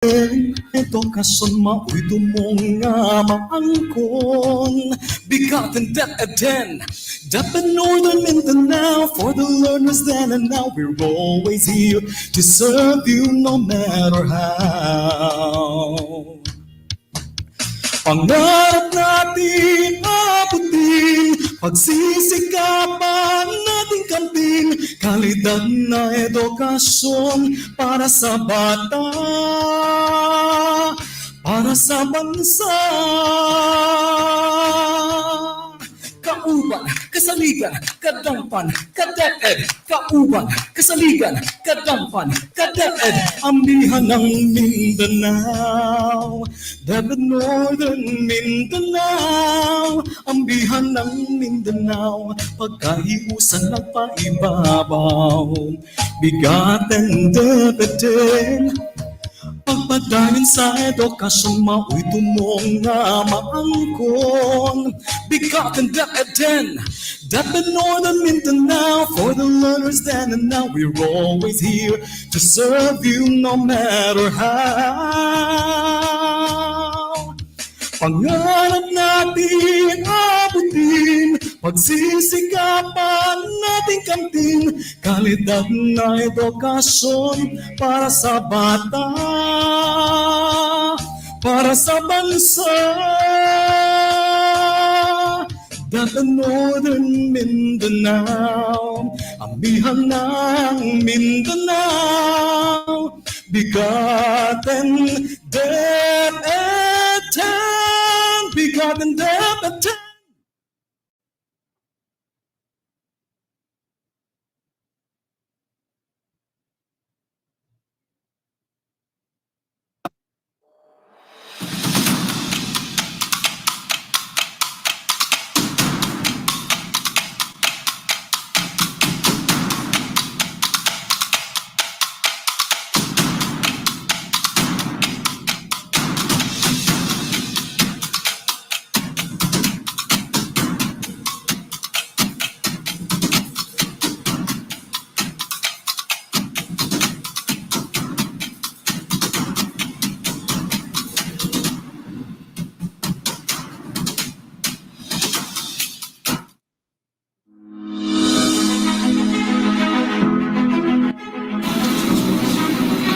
Edukasyon mao'y tumong nga maangkon. BigaTEN DepEd DepEd Northern Mindanao, for the learners then and now. We're always here to serve you no matter how. Pangarap natin abutin, pagsisikapan nating kamtin, kalidad na edukasyon para sa bata, para sa bansa. Kauban, kasaligan, kadampan, kadeped. Kauban, kasaligan, kadampan, kadeped. Ambihan ng Mindanao, DepEd Northern Mindanao. Ambihan ng Mindanao, pagkahiusan ng paibabaw. BigaTEN DepEd, pagpadayon sa edukasyon mao'y tumong nga maangkon. BigaTEN DepEd DepEd Northern Mindanao, for the learners then and now. We're always here to serve you no matter how. Pangarap natin abutin, pagsisikapan nating kamtin, kalidad na edukasyon para sa bata, para sa bansa. DepEd Northern Mindanao, ambihan ng Mindanao. BigaTEN DepEd, BigaTEN DepEd.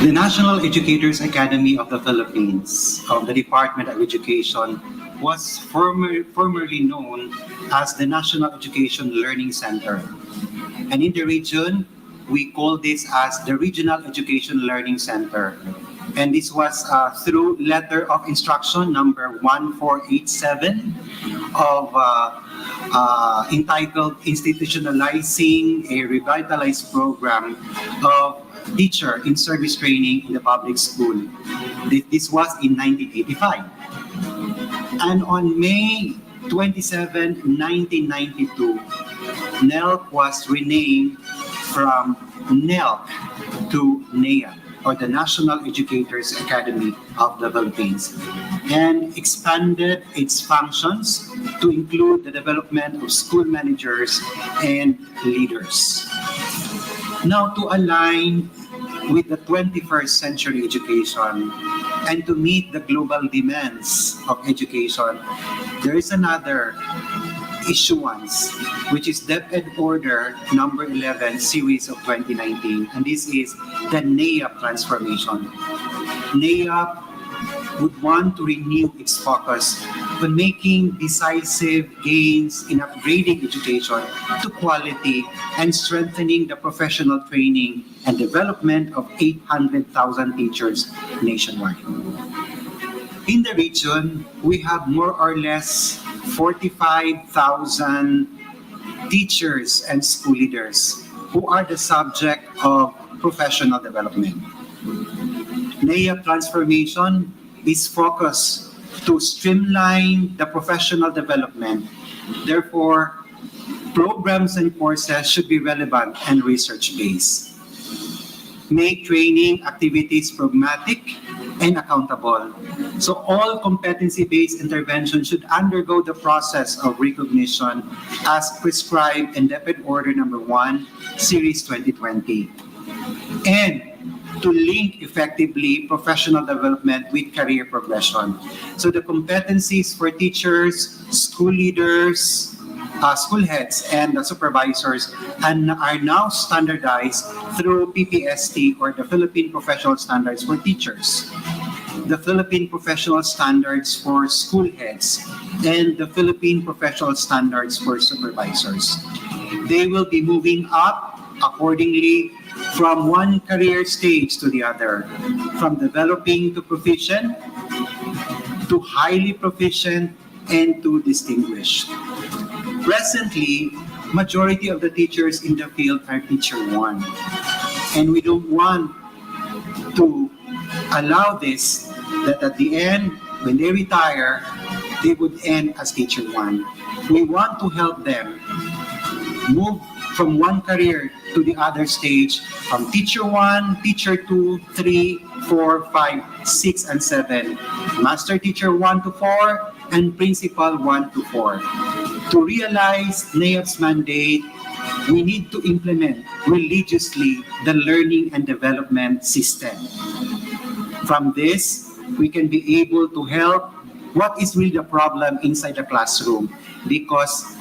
The National Educators Academy of the Philippines of the Department of Education was formerly known as the National Education Learning Center. And in the region, we call this as the Regional Education Learning Center. And this was through letter of instruction number 1487 of entitled Institutionalizing a Revitalized Program of Teacher in Service Training in the Public School. This was in 1985. And on May 27, 1992, NELC was renamed from NELC to NEA, or the National Educators Academy of the Philippines, and expanded its functions to include the development of school managers and leaders. Now, to align with the 21st century education and to meet the global demands of education, there is another issuance, which is DepEd Order number 11, series of 2019, and this is the NEA transformation. NEA would want to renew its focus on making decisive gains in upgrading education to quality and strengthening the professional training and development of 800,000 teachers nationwide. In the region, we have more or less 45,000 teachers and school leaders who are the subject of professional development. NEA transformation is focused to streamline the professional development. Therefore, programs and courses should be relevant and research-based. Make training activities pragmatic and accountable. So all competency-based intervention should undergo the process of recognition as prescribed in DepEd Order number 1, Series 2020. And to link effectively professional development with career progression. So the competencies for teachers, school leaders, school heads, and supervisors are now standardized through PPST, or the Philippine Professional Standards for Teachers, the Philippine Professional Standards for School Heads, and the Philippine Professional Standards for Supervisors. They will be moving up accordingly from one career stage to the other, from developing to proficient, to highly proficient, and to distinguished. Presently, majority of the teachers in the field are Teacher 1. And we don't want to allow this, that at the end, when they retire, they would end as Teacher 1. We want to help them move from one career to the other stage, from Teacher 1, Teacher 2, 3, 4, 5, 6, and 7, Master Teacher 1 to 4, and Principal 1 to 4. To realize NAIAP's mandate, we need to implement religiously the learning and development system. From this, we can be able to help what is really the problem inside the classroom, because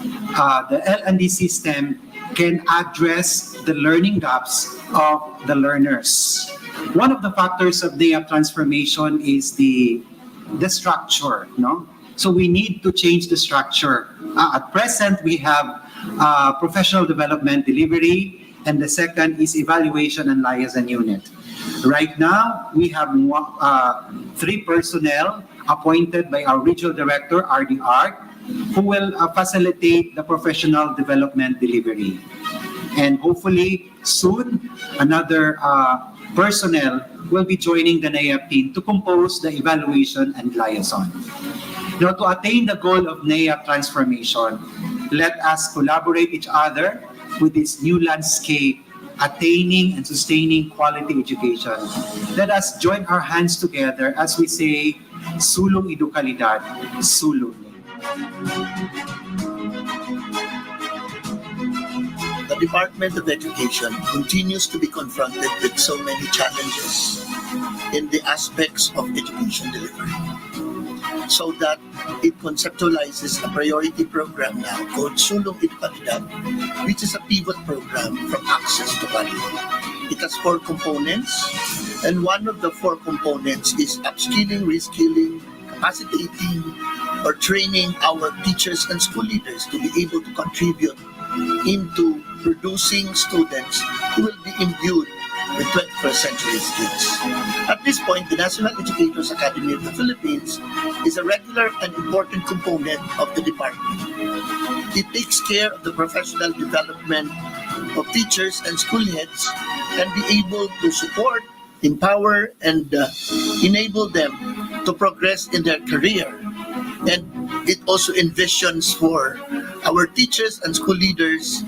the L&D system can address the learning gaps of the learners. One of the factors of NAIAP transformation is the structure, no? So we need to change the structure. At present, we have professional development delivery, and the second is evaluation and liaison unit. Right now, we have 3 personnel appointed by our regional director, RD Art, who will facilitate the professional development delivery. And hopefully, soon, another personnel will be joining the NAIAP team to compose the evaluation and liaison. Now, to attain the goal of NAIAP transformation, let us collaborate each other with this new landscape, attaining and sustaining quality education. Let us join our hands together as we say, sulong edukalidad, sulong. The Department of Education continues to be confronted with so many challenges in the aspects of education delivery, so that it conceptualizes a priority program now called Sulong Edukalidad, which is a pivot program from access to quality. It has 4 components, and one of the 4 components is upskilling, reskilling, capacitating, or training our teachers and school leaders to be able to contribute into producing students who will be imbued with 21st century skills. At this point, the National Educators Academy of the Philippines is a regular and important component of the department. It takes care of the professional development of teachers and school heads and be able to support, empower, and enable them to progress in their career. And it also envisions for our teachers and school leaders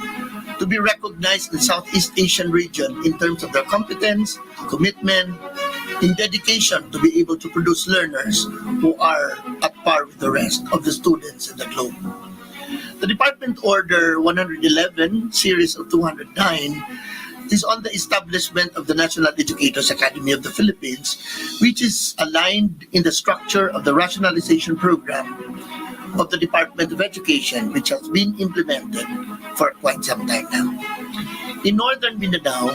to be recognized in Southeast Asian region in terms of their competence, commitment, in dedication to be able to produce learners who are at par with the rest of the students in the globe. The Department Order 111, Series of 209, is on the establishment of the National Educators Academy of the Philippines, which is aligned in the structure of the rationalization program of the Department of Education, which has been implemented for quite some time now. In Northern Mindanao,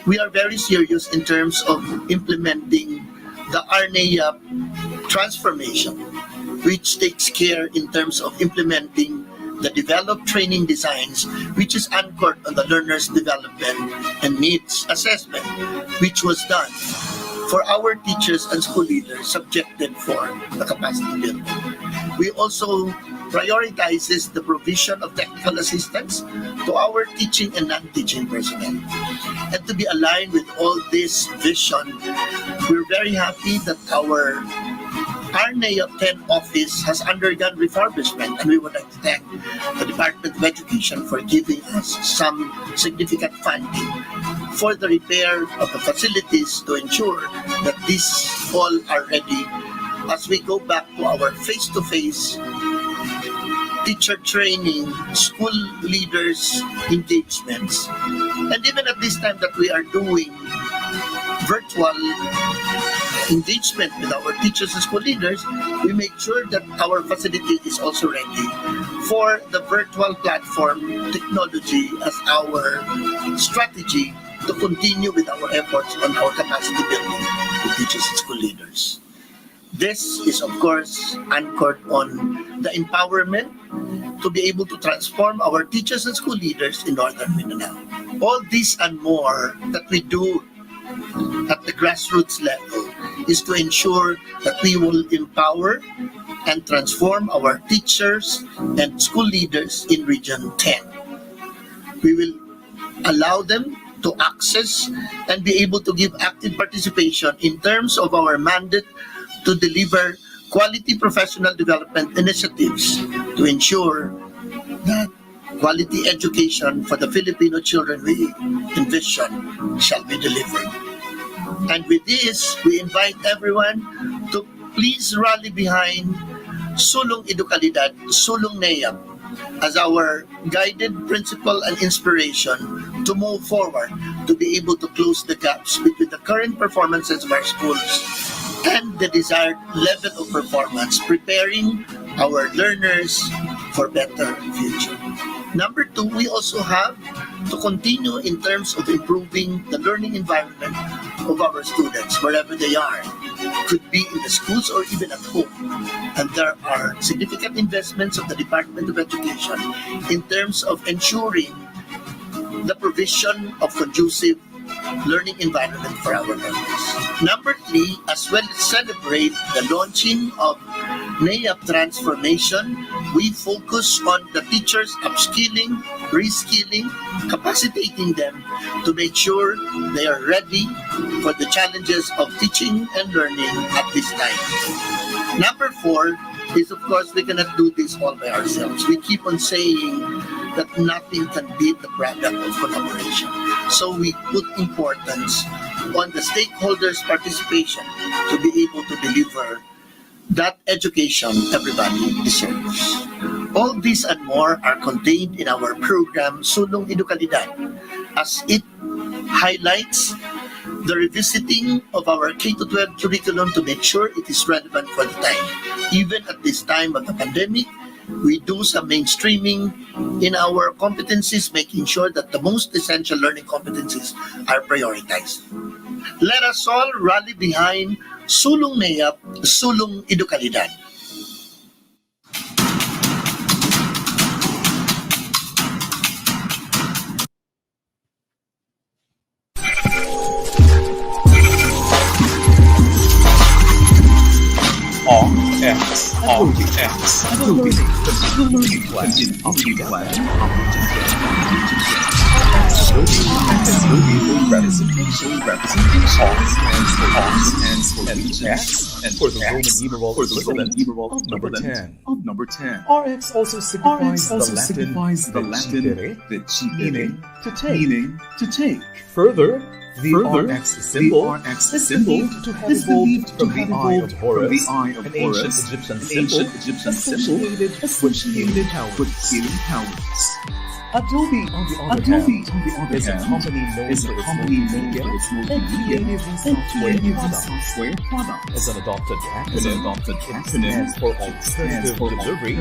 we are very serious in terms of implementing the RNAIAP transformation, which takes care in terms of implementing the developed training designs, which is anchored on the learner's development and needs assessment, which was done for our teachers and school leaders subjected for the capacity building. We also prioritizes the provision of technical assistance to our teaching and non-teaching personnel. And to be aligned with all this vision, we're very happy that our NAIAP 10 office has undergone refurbishment, and we would like to thank the Department of Education for giving us some significant funding for the repair of the facilities to ensure that these all are ready as we go back to our face-to-face teacher training, school leaders engagements. And even at this time that we are doing virtual engagement with our teachers and school leaders, we make sure that our facility is also ready for the virtual platform technology as our strategy to continue with our efforts on our capacity building with teachers and school leaders. This is, of course, anchored on the empowerment to be able to transform our teachers and school leaders in Northern Mindanao. All this and more that we do at the grassroots level is to ensure that we will empower and transform our teachers and school leaders in Region 10. We will allow them to access and be able to give active participation in terms of our mandate to deliver quality professional development initiatives to ensure that quality education for the Filipino children we envision shall be delivered. And with this, we invite everyone to please rally behind Sulong Edukalidad, Sulong NEAP, as our guided principle and inspiration to move forward, to be able to close the gaps between the current performances of our schools and the desired level of performance, preparing our learners for better future. Number two, we also have to continue in terms of improving the learning environment of our students wherever they are. Could be in the schools or even at home. And there are significant investments of the Department of Education in terms of ensuring the provision of conducive learning environment for our learners. Number three, as well as celebrate the launching of NEAP transformation, we focus on the teachers upskilling, reskilling, capacitating them to make sure they are ready for the challenges of teaching and learning at this time. Number four is, of course, we cannot do this all by ourselves. We keep on saying that nothing can beat the product of collaboration. So we put importance on the stakeholders' participation to be able to deliver that education everybody deserves. All these and more are contained in our program, Sulong Edukalidad, as it highlights the revisiting of our K-12 curriculum to make sure it is relevant for the time. Even at this time of the pandemic, we do some mainstreaming in our competencies, making sure that the most essential learning competencies are prioritized. Let us all rally behind Sulong NEAP, Sulong Edukalidad. And for the Roman numeral of number 10. RX also signifies the Latin meaning to take. Further, the RX symbol is believed to have evolved from the Eye of Horus, an ancient Egyptian symbol associated with healing powers. Adobe, on the other hand, is a company known for its multimedia and creative software product. As an adopted acronym, it stands for Alternative Delivery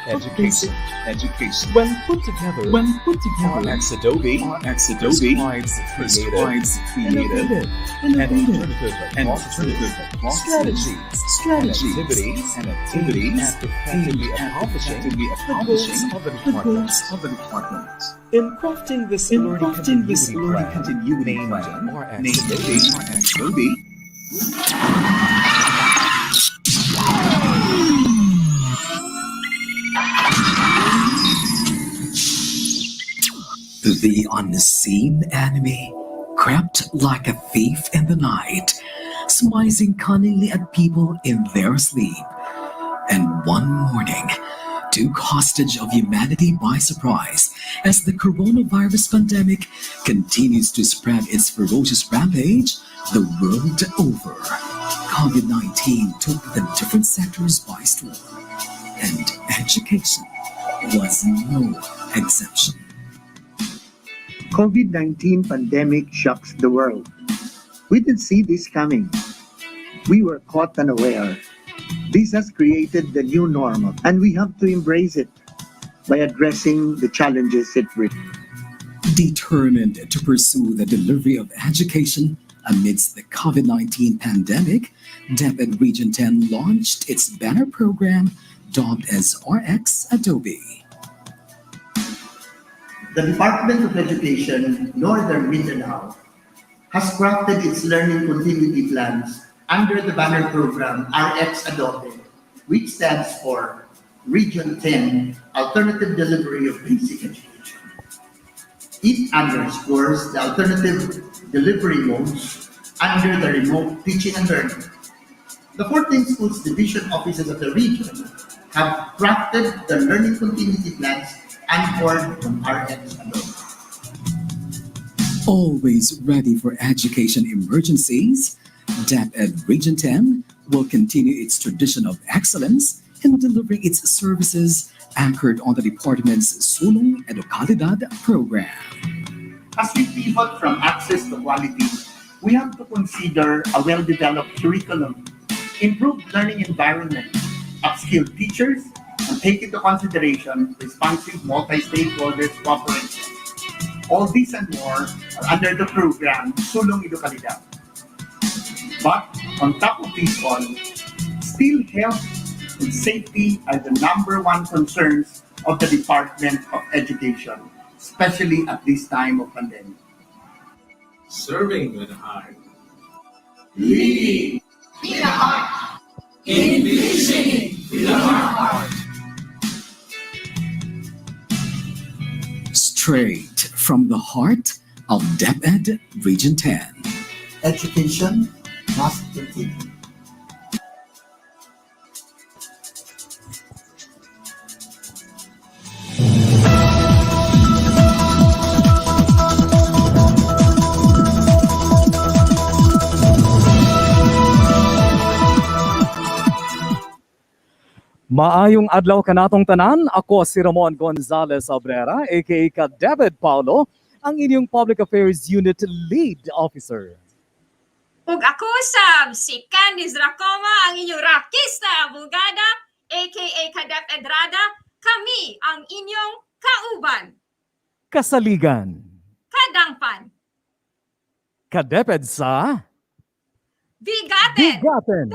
of Basic Education. When put together, RX Adobe describes creative, innovative, and alternative strategies and activities aimed at accomplishing the goals of the department. In crafting this learning continuity named RX Adobe, the unseen enemy crept like a thief in the night, smizing cunningly at people in their sleep, and one morning took hostage of humanity by surprise as the coronavirus pandemic continues to spread its ferocious rampage the world over. COVID-19 took the different sectors by storm, and education was no exception. COVID-19 pandemic shocks the world. We didn't see this coming. We were caught unaware. This has created the new normal, and we have to embrace it by addressing the challenges it brings. Determined to pursue the delivery of education amidst the COVID-19 pandemic, DepEd Region 10 launched its banner program dubbed as RX Adobe. The Department of Education, Northern Mindanao, has crafted its learning continuity plans under the banner program RX Adobe, which stands for Region 10 Alternative Delivery of Basic Education. It underscores the alternative delivery modes under the remote teaching and learning. The 14 schools division offices of the region have crafted the learning continuity plans anchored on RX Adobe. Always ready for education emergencies, DepEd Region 10 will continue its tradition of excellence in delivering its services anchored on the department's Sulong Edukalidad program. As we pivot from access to quality, we have to consider a well-developed curriculum, improved learning environment, upskilled teachers, and take into consideration responsive multi-stakeholders cooperation. All these and more are under the program Sulong Edukalidad. But on top of this all, still health and safety are the #1 concerns of the Department of Education, especially at this time of pandemic. Serving with heart. Leading with a heart. Envisioning with a heart. Straight from the heart of DepEd Region 10. education must continue. Maayong adlaw kanatong tanan, ako si Ramon Gonzalez Abrera, aka ka-DepEd Paulo, ang inyong Public Affairs Unit Lead Officer. Ug ako sab si Candice Racoma, ang inyong rakista abogada, aka ka-DepEd Rada, kami ang inyong kauban, Kasaligan, kadangpan, ka-DepEd sa BigaTEN DepEd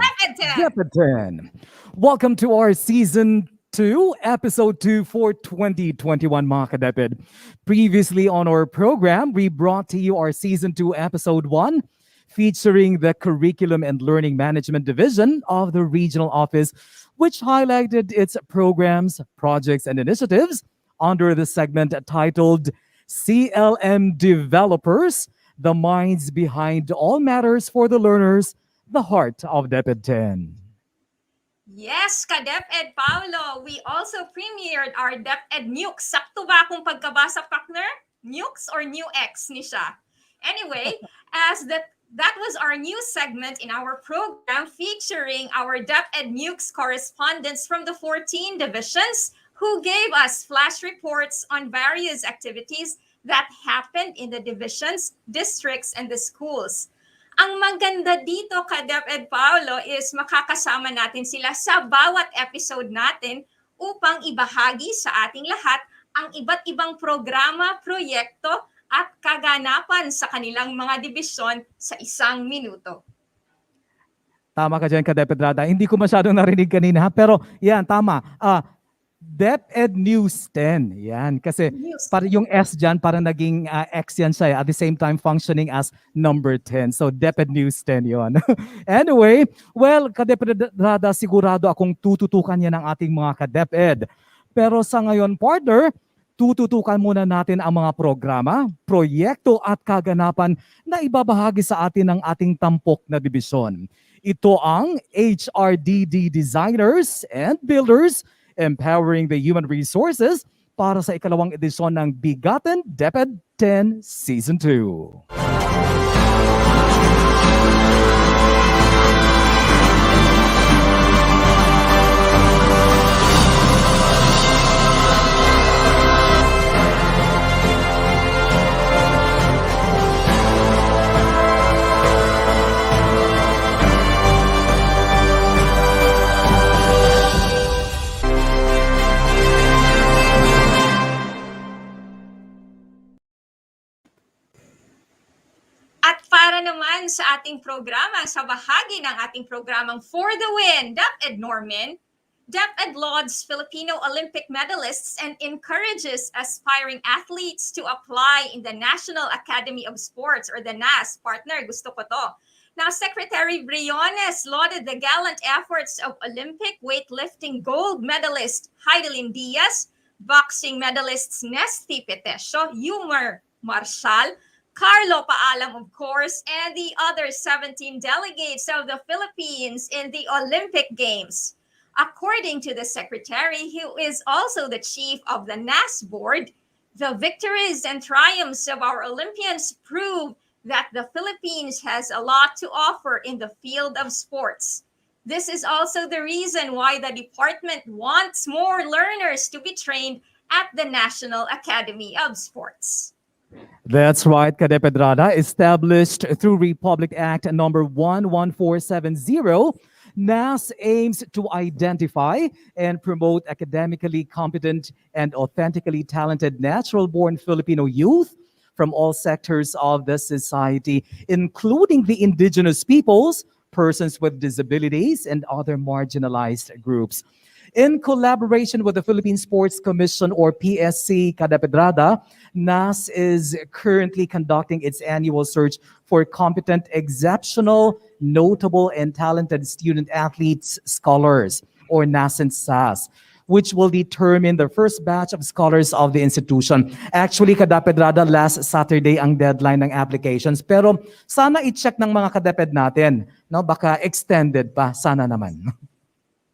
DepEd 10. Welcome to our Season 2, Episode 2 for 2021, mga ka-DepEd. Previously on our program, we brought to you our Season 2, Episode 1, featuring the Curriculum and Learning Management Division of the Regional Office, which highlighted its programs, projects, and initiatives under the segment titled CLM Developers, the minds behind all matters for the learners, the heart of DepEd 10. Yes, ka-DepEd Paulo, we also premiered our DepEd Nukes. Sakto ba akong pagkabasa, partner? Nukes or New X ni siya? Anyway, as that was our new segment in our program featuring our DepEd Nukes correspondents from the 14 divisions who gave us flash reports on various activities that happened in the divisions, districts, and the schools. Ang maganda dito, ka-DepEd Paulo, is makakasama natin sila sa bawat episode natin upang ibahagi sa ating lahat ang iba't ibang programa, proyekto, at kaganapan sa kanilang mga dibisyon sa 1 minuto. Tama ka dyan, ka-DepEd Rada. Hindi ko masyadong narinig kanina, pero yan, tama. DepEd TuesTEN. Yan. Kasi para yung S dyan, parang naging X yan siya. At the same time, functioning as number 10. So, DepEd TuesTEN yun. Anyway, well, ka-DepEd Rada, sigurado akong tututukan yan ng ating mga ka-DepEd. Pero sa ngayon, partner, tututukan muna natin ang mga programa, proyekto at kaganapan na ibabahagi sa atin ng ating tampok na dibisyon. Ito ang HRDDesigners and Builders, Empowering the Human Resources para sa ikalawang edisyon ng BigaTEN DepEd 10 Season 2. sa ating programa, sa bahagi ng ating programang For the Win, DepEd Norman, DepEd lauds Filipino Olympic medalists and encourages aspiring athletes to apply in the National Academy of Sports or the NAS. Partner, gusto ko to. Now, Secretary Briones lauded the gallant efforts of Olympic weightlifting gold medalist Heidelin Diaz, boxing medalists Nesty Petesio, Humor Marshal, Carlo Paalam, of course, and the other 17 delegates of the Philippines in the Olympic Games. According to the secretary, who is also the chief of the NAS board, the victories and triumphs of our Olympians prove that the Philippines has a lot to offer in the field of sports. This is also the reason why the department wants more learners to be trained at the National Academy of Sports. That's right, Kadeped Rada. Established through Republic Act number 11470, NAS aims to identify and promote academically competent and authentically talented natural-born Filipino youth from all sectors of the society, including the indigenous peoples, persons with disabilities, and other marginalized groups. In collaboration with the Philippine Sports Commission or PSC Kadapedrada, NAS is currently conducting its annual search for competent, exceptional, notable, and talented student athletes, scholars, or NAS and SAS, which will determine the first batch of scholars of the institution. Actually, Kadapedrada, last Saturday ang deadline ng applications. Pero sana i-check ng mga kadeped natin. No? Baka extended pa. Sana naman.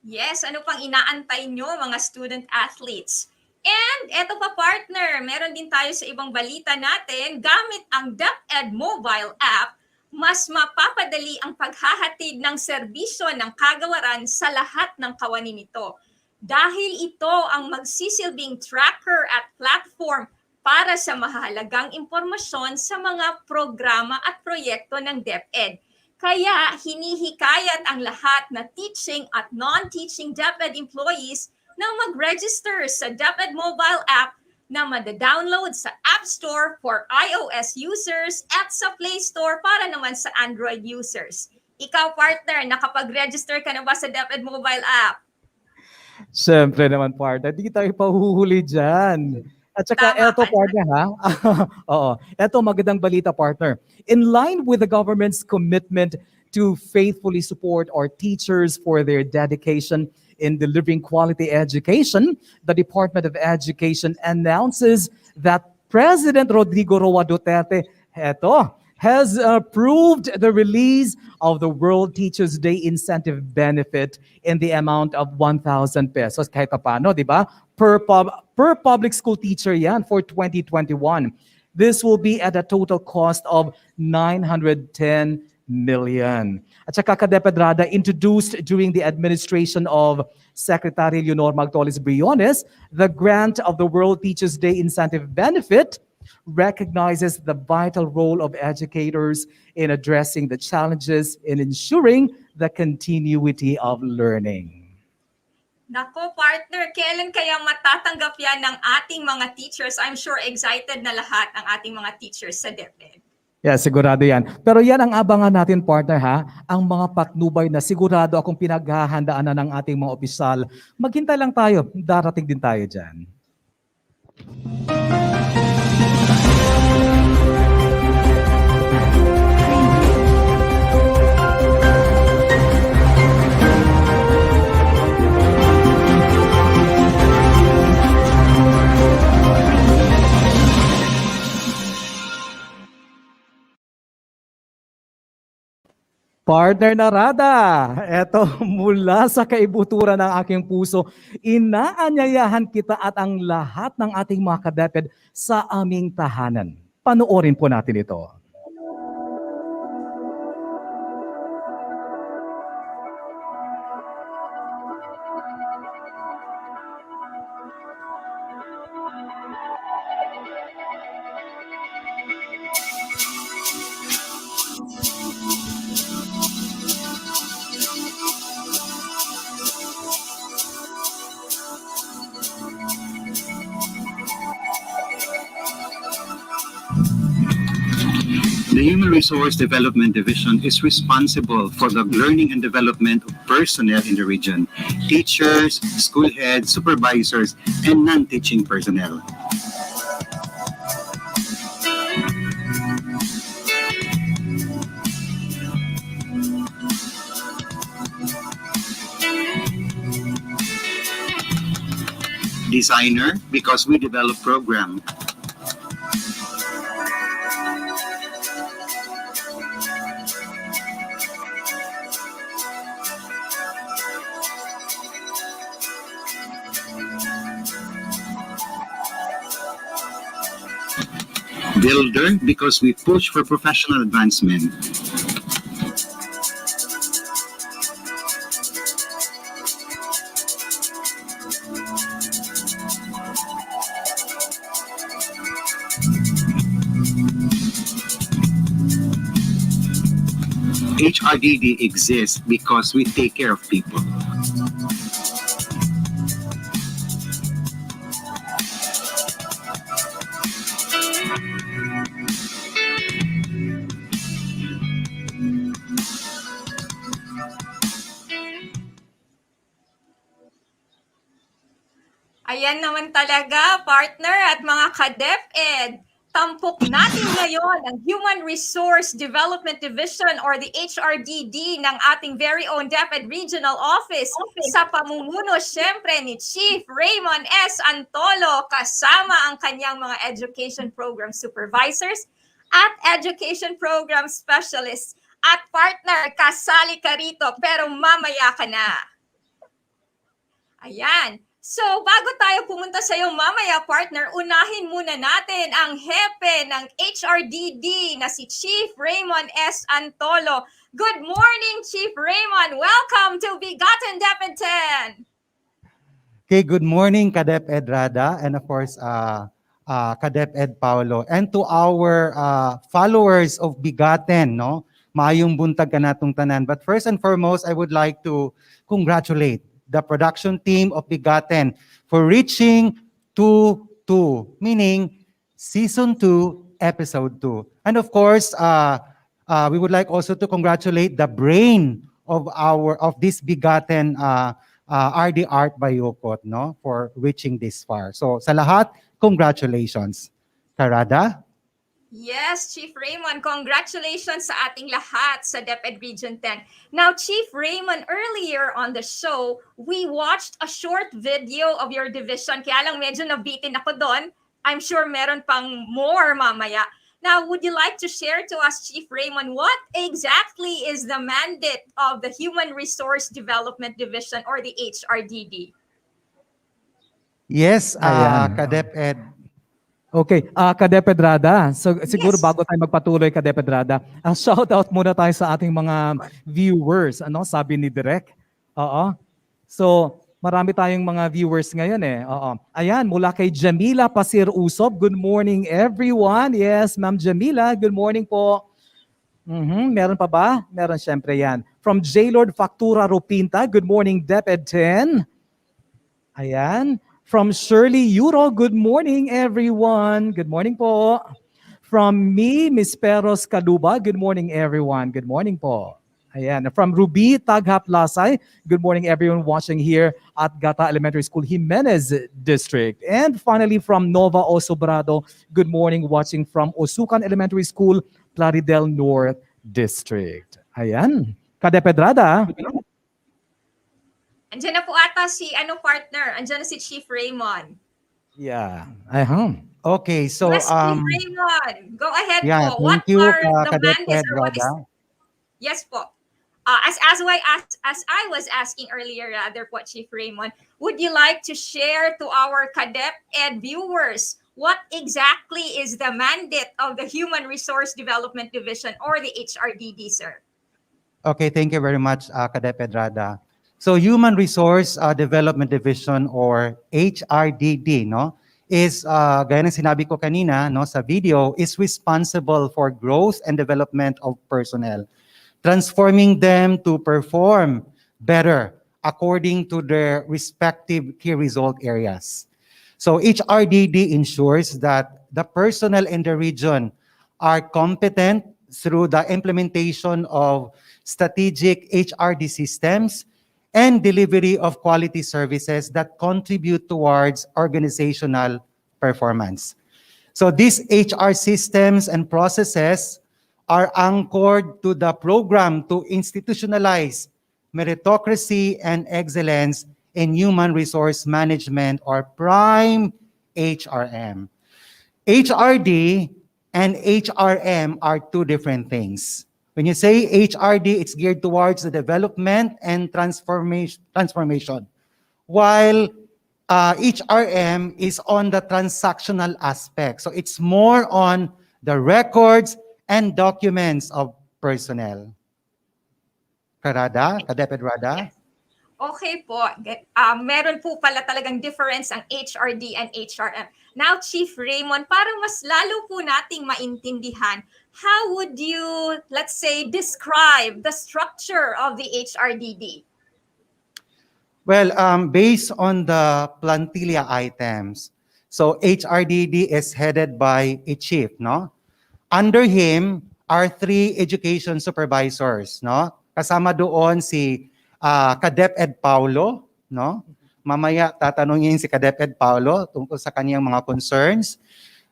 Yes, ano pang inaantay nyo mga student athletes? And eto pa partner, meron din tayo sa ibang balita natin, gamit ang DepEd mobile app, mas mapapadali ang paghahatid ng serbisyo ng kagawaran sa lahat ng kawani nito. Dahil ito ang magsisilbing tracker at platform para sa mahalagang impormasyon sa mga programa at proyekto ng DepEd. Kaya hinihikayat ang lahat na teaching at non-teaching DepEd employees na mag-register sa DepEd mobile app na mada-download sa App Store for iOS users at sa Play Store para naman sa Android users. Ikaw, partner, nakapag-register ka na ba sa DepEd mobile app? Siyempre naman, partner. Di tayo pahuhuli dyan. At saka Tama eto, ka partner, ha? Oo. Eto, magandang balita, partner. In line with the government's commitment to faithfully support our teachers for their dedication in delivering quality education, the Department of Education announces that President Rodrigo Roa Duterte, has approved the release of the World Teachers Day Incentive Benefit in the amount of 1,000 pesos. Kahit paano, di ba? Per public school teacher yan for 2021. This will be at a total cost of 910 million. At saka Kadapedrada, introduced during the administration of Secretary Leonor Magtolis Briones, the grant of the World Teachers Day Incentive Benefit recognizes the vital role of educators in addressing the challenges in ensuring the continuity of learning. Nako, partner, kailan kaya matatanggap yan ng ating mga teachers? I'm sure excited na lahat ang ating mga teachers sa DepEd. Yeah, sigurado yan. Pero yan ang abangan natin, partner, ha? Ang mga patnubay na sigurado akong pinaghahandaan na ng ating mga opisyal. Maghintay lang tayo. Darating din tayo dyan. Partner Narada, eto mula sa kaibuturan ng aking puso, inaanyayahan kita at ang lahat ng ating mga kadeped sa aming tahanan. Panoorin po natin ito. The Human Resource Development Division is responsible for the learning and development of personnel in the region, teachers, school heads, supervisors, and non-teaching personnel. Designer, because we develop program. Builder, because we push for professional advancement. HRDD exists because we take care of people. Ayan naman talaga, partner at mga ka-DepEd. Tampok natin ngayon ang Human Resource Development Division or the HRDD ng ating very own DepEd Regional Office sa pamumuno syempre ni Chief Raymond S. Antolo kasama ang kanyang mga Education Program Supervisors at Education Program Specialists. At partner, kasali ka rito pero mamaya ka na. Ayan. So, bago tayo pumunta sa iyo mamaya, partner, unahin muna natin ang hepe ng HRDD na si Chief Raymond S. Antolo. Good morning, Chief Raymond. Welcome to BigaTEN DepEd X. Okay, good morning, ka-DepEd Rada, and of course, ka-DepEd Paulo. And to our followers of BigaTEN, no? Maayong buntag ka natong tanan. But first and foremost, I would like to congratulate the production team of BigaTEN for reaching 2-2, meaning Season 2, Episode 2. And of course, we would like also to congratulate the brain of this BigaTEN RD Art Bayocot, no, for reaching this far. So sa lahat, congratulations. Karada? Yes, Chief Raymond, congratulations sa ating lahat sa DepEd Region 10. Now, Chief Raymond, earlier on the show, we watched a short video of your division. Kaya lang medyo nabitin ako doon. I'm sure meron pang more mamaya. Now, would you like to share to us, Chief Raymond, what exactly is the mandate of the Human Resource Development Division or the HRDD? Yes, Ayan. ka-DepEd. Okay, ka-DepEd Rada. So siguro Yes. bago tayo magpatuloy ka-DepEd Rada, shout out muna tayo sa ating mga viewers, ano, sabi ni Direk. Oo. So marami tayong mga viewers ngayon eh. Oo. Ayan, mula kay Jamila Pasir Usob. Good morning everyone. Yes, Ma'am Jamila, good morning po. Meron pa ba? Meron syempre yan. From J-Lord Factura Rupinta, good morning DepEd 10. Ayan. From Shirley Euro, good morning everyone. Good morning po. From me, Miss Peros Kaluba, good morning everyone. Good morning po. Ayan. From Ruby Taghap Lasay, good morning everyone watching here at Gata Elementary School, Jimenez District. And finally from Nova Osobrado, good morning watching from Osukan Elementary School, Plaridel North District. Ayan. ka-DepEd Rada. Andiyan na po ata si partner. Andiyan na si Chief Raymond. Yeah. Okay, so Yes, Chief Raymond. Go ahead yeah, po. What thank you, are the ka-DepEd mandates or what is... Rada. Yes po. As I was asking earlier, rather po, Chief Raymond, would you like to share to our ka-DepEd viewers what exactly is the mandate of the Human Resource Development Division or the HRDD, sir? Okay, thank you very much, ka-DepEd Rada. So Human Resource Development Division or HRDD, no, is gaya ng sinabi ko kanina, no, sa video, is responsible for growth and development of personnel, transforming them to perform better according to their respective key result areas. So HRDD ensures that the personnel in the region are competent, through the implementation of strategic HRD systems and delivery of quality services that contribute towards organizational performance. So these HR systems and processes are anchored to the program to institutionalize meritocracy and excellence in human resource management, or PRIME HRM. HRD and HRM are two different things. When you say HRD, it's geared towards the development and transformation, while HRM is on the transactional aspect. So it's more on the records and documents of personnel. Kadeped Rada? Okay po. Meron po pala talagang difference ang HRD and HRM. Now, Chief Raymond, para mas lalo po nating maintindihan, how would you, let's say, describe the structure of the HRDD? Well, based on the plantilla items, so HRDD is headed by a chief, no? Under him are 3 education supervisors, no? Kasama doon si DepEd Paulo, no? Mamaya tatanungin si DepEd Paulo tungkol sa kaniyang mga concerns.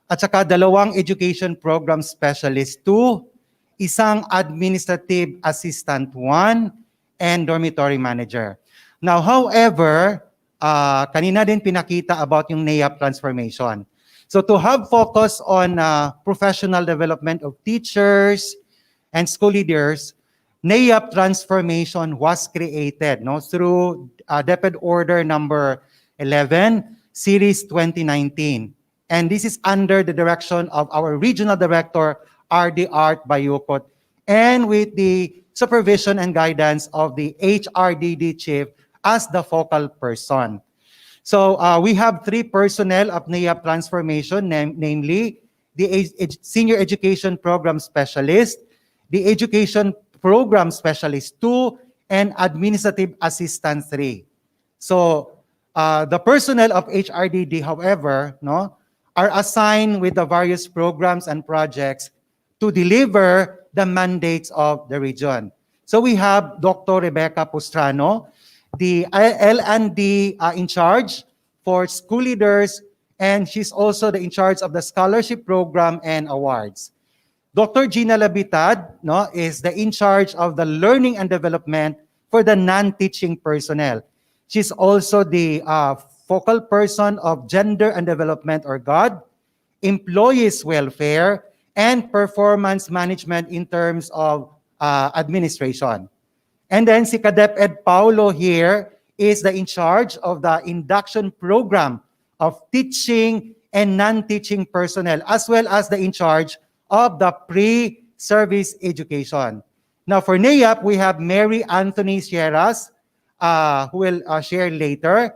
At saka 2 education program specialist 2, isang administrative assistant 1, and dormitory manager. Now, however, kanina din pinakita about yung NAEAP transformation. So to have focus on professional development of teachers and school leaders, NAEAP transformation was created, no, through DepEd Order number 11, Series 2019. And this is under the direction of our Regional Director, RD Art Bayocot, and with the supervision and guidance of the HRDD Chief as the focal person. So we have 3 personnel of NAEAP transformation, namely the Senior Education Program Specialist, the Education Program Specialist 2, and Administrative Assistant 3. So the personnel of HRDD, however, no, are assigned with the various programs and projects to deliver the mandates of the region. So we have Dr. Rebecca Postrano, the L&D in charge for school leaders, and she's also in charge of the scholarship program and awards. Dr. Gina Labitad, no, is the in charge of the learning and development for the non-teaching personnel. She's also the focal person of gender and development, or GOD, employees welfare, and performance management in terms of administration. And then si DepEd Paulo here is the in charge of the induction program of teaching and non-teaching personnel, as well as the in charge of the pre-service education. Now for NAEAP, we have Mary Anthony Sieras, who will share later.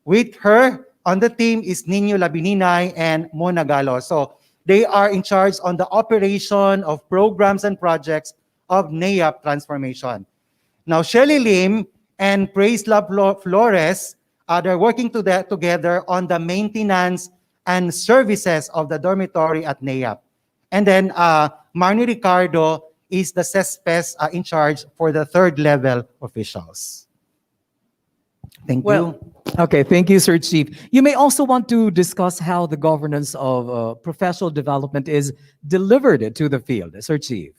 With her on the team is Nino Labininay and Mona Galo. So they are in charge on the operation of programs and projects of NAEAP transformation. Now, Shelly Lim and Praise Love Flores, they're working together on the maintenance and services of the dormitory at NAEAP. And then Marnie Ricardo is the SEPS in charge for the 3rd level officials. Thank you. Okay, thank you, Sir Chief. You may also want to discuss how the governance of professional development is delivered to the field, Sir Chief.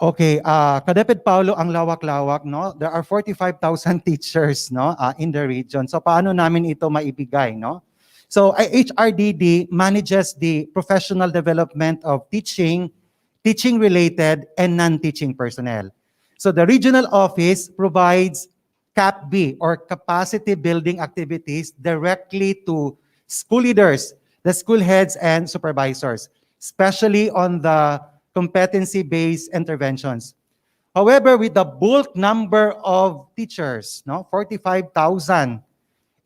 Okay, DepEd Paulo, ang lawak-lawak, no? There are 45,000 teachers, no, in the region. So paano namin ito maibigay, no? So HRDD manages the professional development of teaching-related and non-teaching personnel. So the regional office provides CAPB, or capacity building activities, directly to school leaders, the school heads and supervisors, especially on the competency-based interventions. However, with the bulk number of teachers, no, 45,000,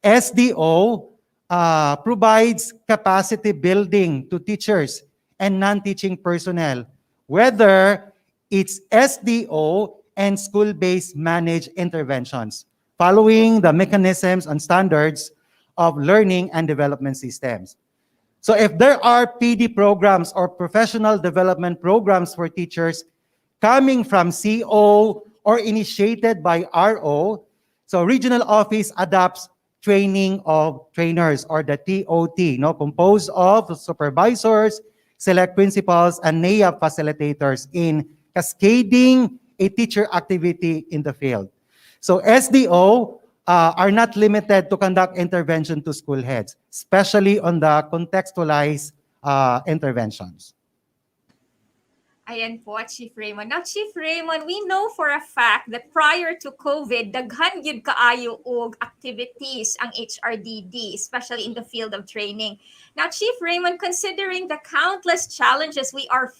SDO provides capacity building to teachers and non-teaching personnel, whether it's SDO and school-based managed interventions, following the mechanisms and standards of learning and development systems. So if there are PD programs or professional development programs for teachers coming from CO or initiated by RO, so regional office adopts training of trainers or the TOT, no, composed of supervisors, select principals, and NAIA facilitators in cascading a teacher activity in the field. So SDO are not limited to conduct intervention to school heads, especially on the contextualized interventions. Ayan po, Chief Raymond. Now, Chief Raymond, we know for a fact that prior to COVID, daghan gyud kaayo og activities ang HRDD, especially in the field of training. Now, Chief Raymond, considering the countless challenges we are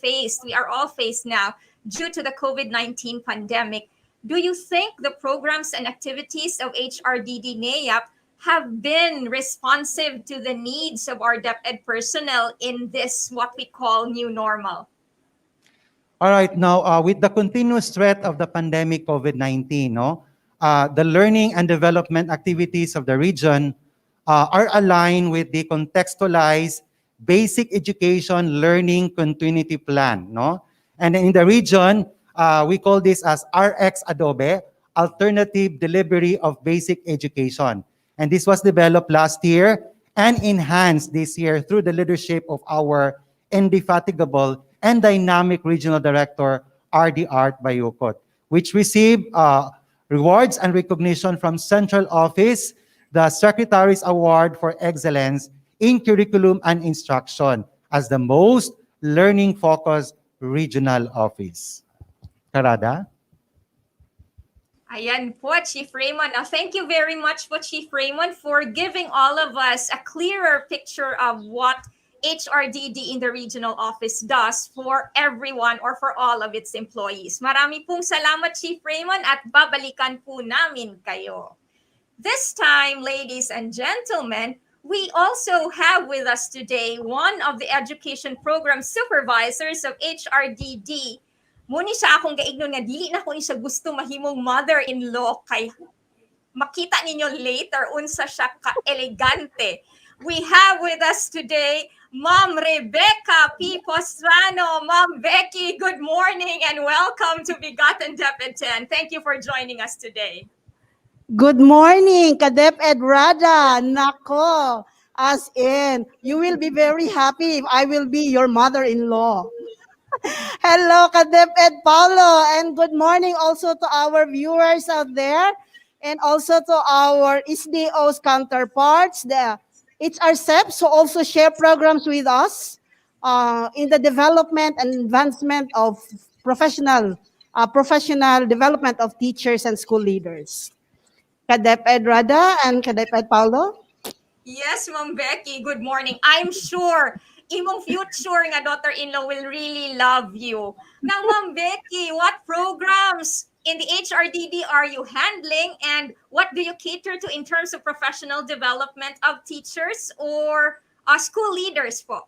all faced now due to the COVID-19 pandemic, do you think the programs and activities of HRDD NAIAP have been responsive to the needs of our DepEd personnel in this, what we call, new normal? All right, now with the continuous threat of the pandemic COVID-19, the learning and development activities of the region are aligned with the contextualized basic education learning continuity plan, And in the region, we call this as RX Adobe, Alternative Delivery of Basic Education. And this was developed last year and enhanced this year through the leadership of our indefatigable and dynamic Regional Director, RD Art Bayocot, which received rewards and recognition from Central Office, the Secretary's Award for Excellence in Curriculum and Instruction as the most learning-focused regional office. Karada? Ayan po, Chief Raymond. Now, thank you very much po, Chief Raymond, for giving all of us a clearer picture of what HRDD in the regional office does for everyone or for all of its employees. Marami pong salamat, Chief Raymond, at babalikan po namin kayo. This time, ladies and gentlemen, we also have with us today one of the education program supervisors of HRDD. Muni siya akong gaignon nga dili na ko siya gusto mahimong mother-in-law kay makita ninyo later unsa siya ka-elegante. We have with us today Ma'am Rebecca P. Postrano. Ma'am Becky, good morning and welcome to BigaTEN DepEd X. Thank you for joining us today. Good morning, ka-DepEd Rada. Nako, as in, you will be very happy if I will be your mother-in-law. Hello, ka-DepEd Paulo, and good morning also to our viewers out there and also to our SDO's counterparts, it's our SEPS who also share programs with us in the development and advancement of professional development of teachers and school leaders. ka-DepEd Rada and ka-DepEd Paulo? Yes, Ma'am Becky, good morning. I'm sure imong future nga daughter-in-law will really love you. Now, Ma'am Becky, what programs in the HRDD are you handling and what do you cater to in terms of professional development of teachers or school leaders po?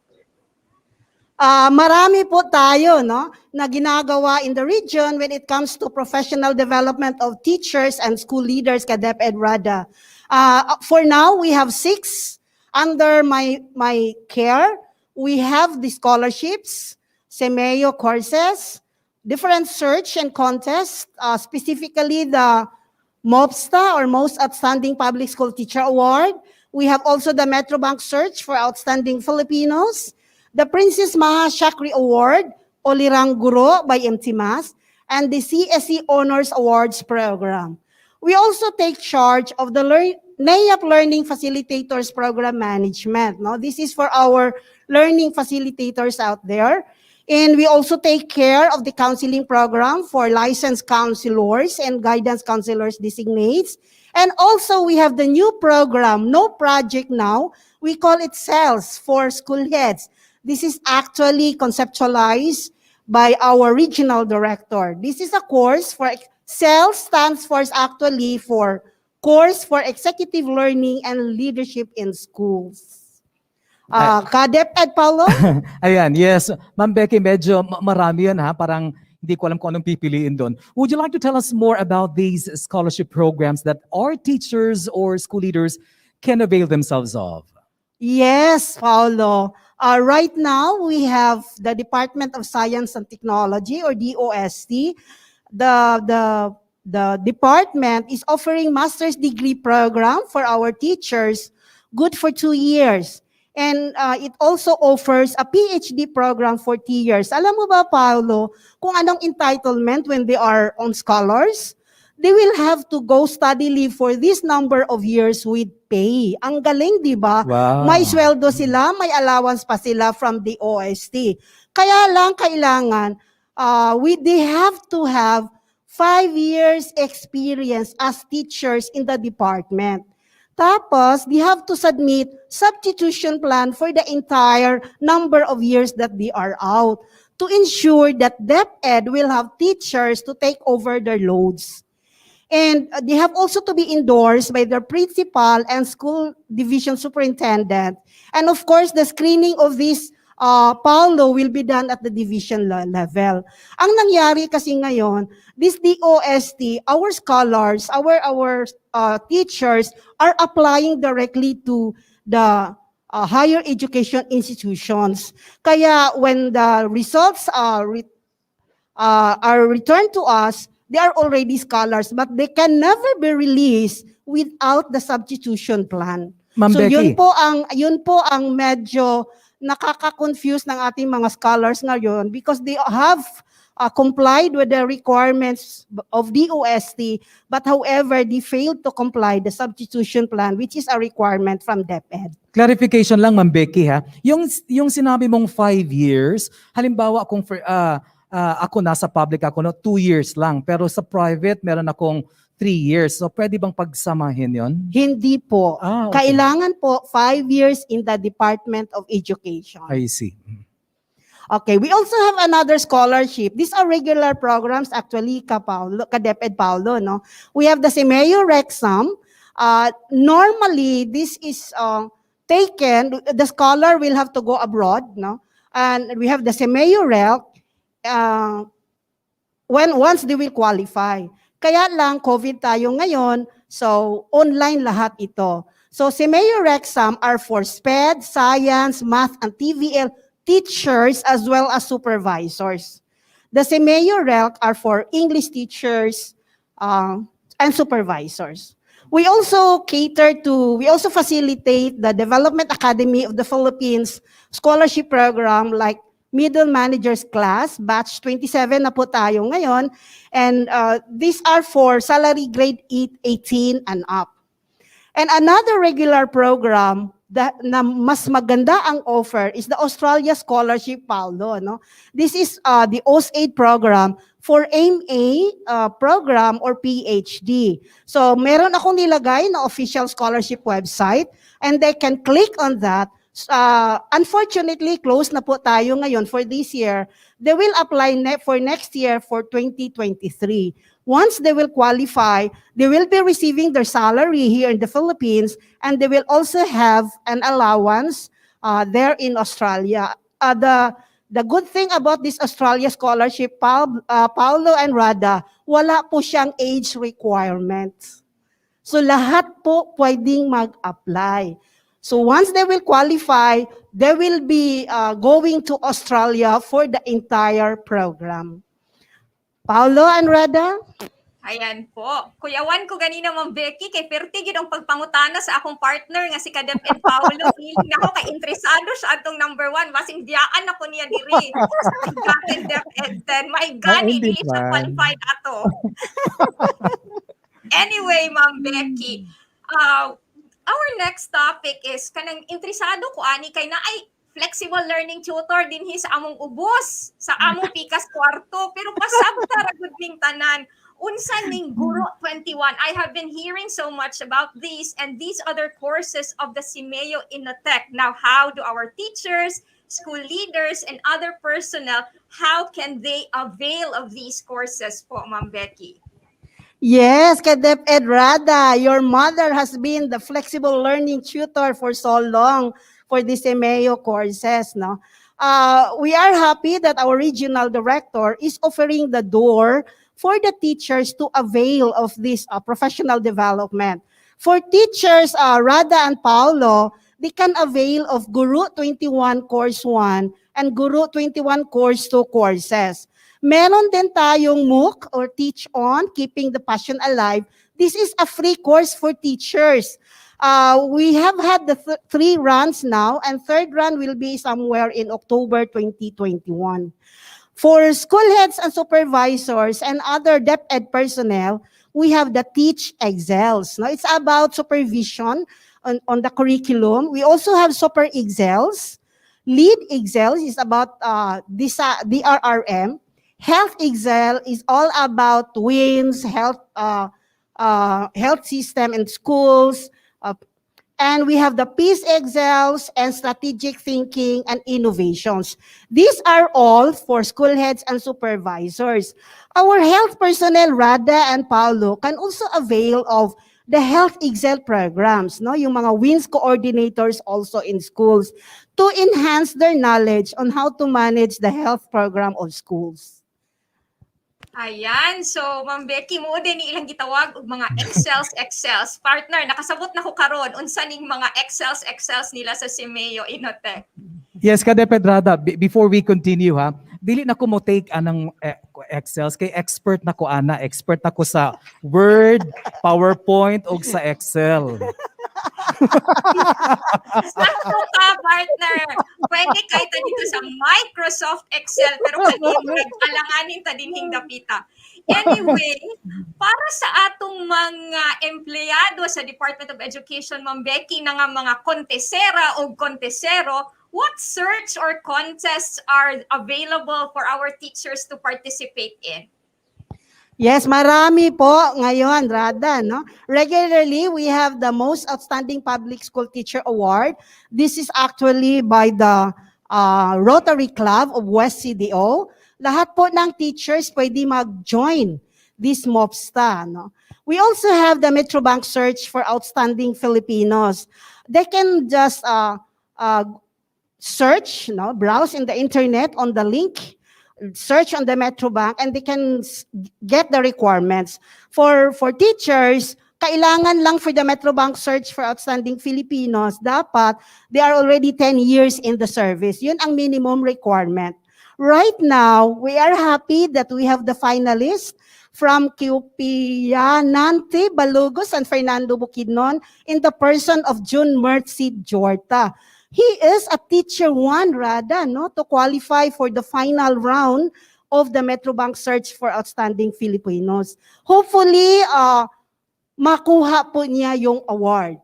Marami po tayo na ginagawa in the region when it comes to professional development of teachers and school leaders, ka-DepEd Rada. For now, we have 6 under my care. We have the scholarships, SEMEO courses, different search and contests, specifically the MOPSTA or Most Outstanding Public School Teacher Award. We have also the Metrobank Search for Outstanding Filipinos, the Princess Maha Shakri Award, Olirang Guro by MTMAS, and the CSE Honors Awards Program. We also take charge of the NAIAP Learning Facilitators Program Management. This is for our learning facilitators out there. And we also take care of the counseling program for licensed counselors and guidance counselors designates. And also we have the new program, No Project Now. We call it CELS for school heads. This is actually conceptualized by our regional director. This is a course for CELS stands for actually for Course for Executive Learning and Leadership in Schools. ka-DepEd Paulo? Ayan, yes. Ma'am Becky, medyo marami yan parang hindi ko alam kung anong pipiliin doon. Would you like to tell us more about these scholarship programs that our teachers or school leaders can avail themselves of? Yes, Paulo. Right now, we have the Department of Science and Technology, or DOST. The department is offering master's degree program for our teachers, good for 2 years. And it also offers a PhD program for 3 years. Alam mo ba, Paolo, kung anong entitlement when they are on scholars? They will have to go study leave for this number of years with pay. Ang galing, di ba? Wow. May sweldo sila, may allowance pa sila from the OST. Kaya lang kailangan, they have to have 5 years experience as teachers in the department. Tapos, they have to submit substitution plan for the entire number of years that they are out to ensure that DepEd will have teachers to take over their loads. And they have also to be endorsed by their principal and school division superintendent. And of course, the screening of this Paulo will be done at the division level. Ang nangyari kasi ngayon, this DOST, our scholars, our teachers are applying directly to the higher education institutions. Kaya when the results are returned to us, they are already scholars, but they can never be released without the substitution plan. Ma'am So Becky. yun po ang medyo nakaka-confuse ng ating mga scholars ngayon because they have complied with the requirements of DOST, but however, they failed to comply the substitution plan, which is a requirement from DepEd. Clarification lang, Ma'am Becky, ha. Yung sinabi mong 5 years, halimbawa kung ako nasa public ako 2 years lang, pero sa private meron akong 3 years. So pwede bang pagsamahin yon? Hindi po. Okay. Kailangan po 5 years in the Department of Education. I see. Okay, we also have another scholarship. These are regular programs actually, ka-DepEd Paulo, no? We have the Semeo Rexam. Normally, this is taken, the scholar will have to go abroad, no? And we have the Semeo Rel, once they will qualify. Kaya lang, COVID tayo ngayon, so online lahat ito. So, Semeo Rexam are for SPED, Science, Math, and TVL teachers as well as supervisors. The Semeo Rel are for English teachers and supervisors. We also facilitate the Development Academy of the Philippines scholarship program like Middle Managers Class, batch 27 na po tayo ngayon. And these are for salary grade 18 and up. And another regular program na mas maganda ang offer is the Australia Scholarship, Paulo. No? This is the OSAID program for MA program or PhD. So meron akong nilagay na official scholarship website and they can click on that. Unfortunately, close na po tayo ngayon for this year. They will apply for next year for 2023. Once they will qualify, they will be receiving their salary here in the Philippines and they will also have an allowance there in Australia. The good thing about this Australia scholarship, Paulo and Rada, wala po siyang age requirements. So lahat po pwedeng mag-apply. So once they will qualify, they will be going to Australia for the entire program. Paulo and Rada? Ayan po. Kuyawan ko ganina, Ma'am Becky, kay pertigid ang pagpangutana sa akong partner nga si ka-DepEd Paulo. Feeling ako kay interesado siya atong number 1. Basing diyaan ako niya diri. BigaTEN DepEd 10. My God, hindi siya qualified ato. Anyway, Ma'am Becky, our next topic is kanang interesado ko ani kay na ay flexible learning tutor dinhi sa among ubos sa among pikas kwarto pero pasabta ra gud ning tanan unsa ning Guro 21. I have been hearing so much about these and these other courses of the Simeo Innotech. Now, how do our teachers, school leaders, and other personnel, how can they avail of these courses po, Ma'am Becky? Yes, ka-DepEd Rada, your mother has been the flexible learning tutor for so long for the Semeo courses, no? We are happy that our regional director is offering the door for the teachers to avail of this professional development. For teachers, Rada and Paulo, they can avail of Guru 21 Course 1 and Guru 21 Course 2 courses. Meron din tayong MOOC or Teach On, Keeping the Passion Alive. This is a free course for teachers. We have had the 3 runs now, and third run will be somewhere in October 2021. For school heads and supervisors and other DepEd personnel, we have the Teach Excels. No, it's about supervision on the curriculum. We also have Super Excels. Lead Excels is about DRRM. Health Excel is all about WINS, health system in schools. And we have the Peace Excels and strategic thinking and innovations. These are all for school heads and supervisors. Our health personnel, Rada and Paulo, can also avail of the Health Excel programs, no? Yung mga WINS coordinators also in schools to enhance their knowledge on how to manage the health program of schools. Ayan, so Ma'am Becky mo din ni ilang gitawag og mga Excels partner nakasabot na ko karon unsa ning mga Excels nila sa Simeo Inotech. Yes, KaDepEd Rada, before we continue ha, dili na ko mo take anang Excels kay expert na ko sa Word, PowerPoint ug sa Excel. Sakto ka, partner. Pwede kay ta dito sa Microsoft Excel pero kanino nag-alanganin ta dinhing dapita. Anyway, para sa atong mga empleyado sa Department of Education, Ma'am Becky, na nga mga kontesera o kontesero, what search or contests are available for our teachers to participate in? Yes, marami po ngayon, Rada, no? Regularly, we have the Most Outstanding Public School Teacher Award. This is actually by the Rotary Club of West CDO. Lahat po ng teachers pwede mag-join this MOPSTA, no? We also have the Metrobank Search for Outstanding Filipinos. They can just search, no, browse in the internet on the link, search on the Metrobank, and they can get the requirements. For teachers, kailangan lang for the Metrobank Search for Outstanding Filipinos, dapat they are already 10 years in the service. Yun ang minimum requirement. Right now, we are happy that we have the finalists from Kiupianante, Balugos, and Fernando Bukidnon in the person of June Mercy Jorta. He is a teacher 1, Rada, no, to qualify for the final round of the Metrobank Search for Outstanding Filipinos. Hopefully, makuha po niya yung award.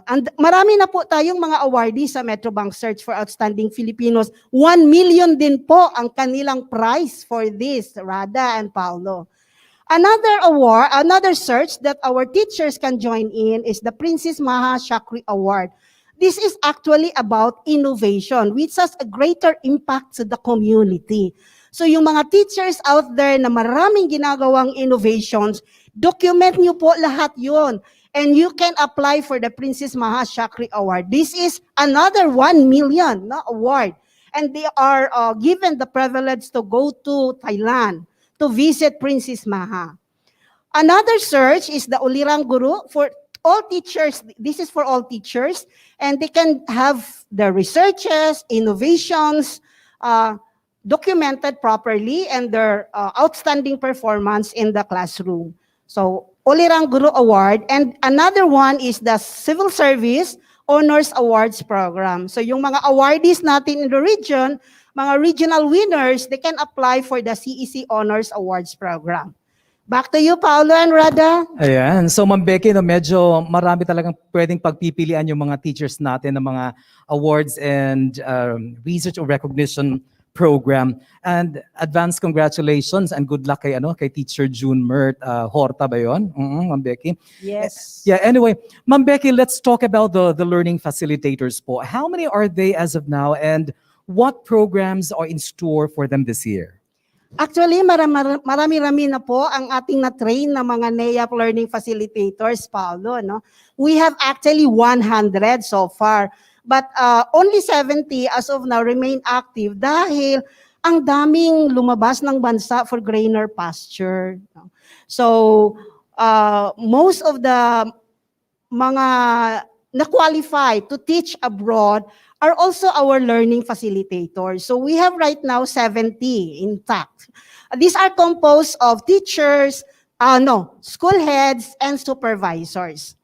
And marami na po tayong mga awardees sa Metrobank Search for Outstanding Filipinos. 1 million din po ang kanilang prize for this, Rada and Paulo. Another search that our teachers can join in is the Princess Maha Shakri Award. This is actually about innovation, which has a greater impact to the community. So yung mga teachers out there na maraming ginagawang innovations, document nyo po lahat yun. And you can apply for the Princess Maha Shakri Award. This is another 1 million award. And they are given the privilege to go to Thailand to visit Princess Maha. Another search is the Ulirang Guru for all teachers. This is for all teachers, and they can have their researches, innovations, documented properly, and their outstanding performance in the classroom. So, Ulirang Guru Award, and another one is the Civil Service Honors Awards Program. So, yung mga awardees natin in the region, mga regional winners, they can apply for the CEC Honors Awards Program. Back to you, Paulo and Rada. Ayan. So, Ma'am Becky, no, medyo marami talagang pwedeng pagpipilian yung mga teachers natin ng mga awards and research or recognition program. And advance congratulations and good luck kay Teacher June Mert Horta ba yun? Ma'am Becky? Yes. Yeah, anyway, Ma'am Becky, let's talk about the learning facilitators po. How many are they as of now, and what programs are in store for them this year? Actually, marami-rami na po ang ating na-train na mga NEAP learning facilitators, Paulo. No? We have actually 100 so far, but only 70 as of now remain active dahil ang daming lumabas ng bansa for greener pasture. No? So, most of the mga na qualify to teach abroad are also our learning facilitators. So we have right now 70 intact. These are composed of teachers, school heads, and supervisors.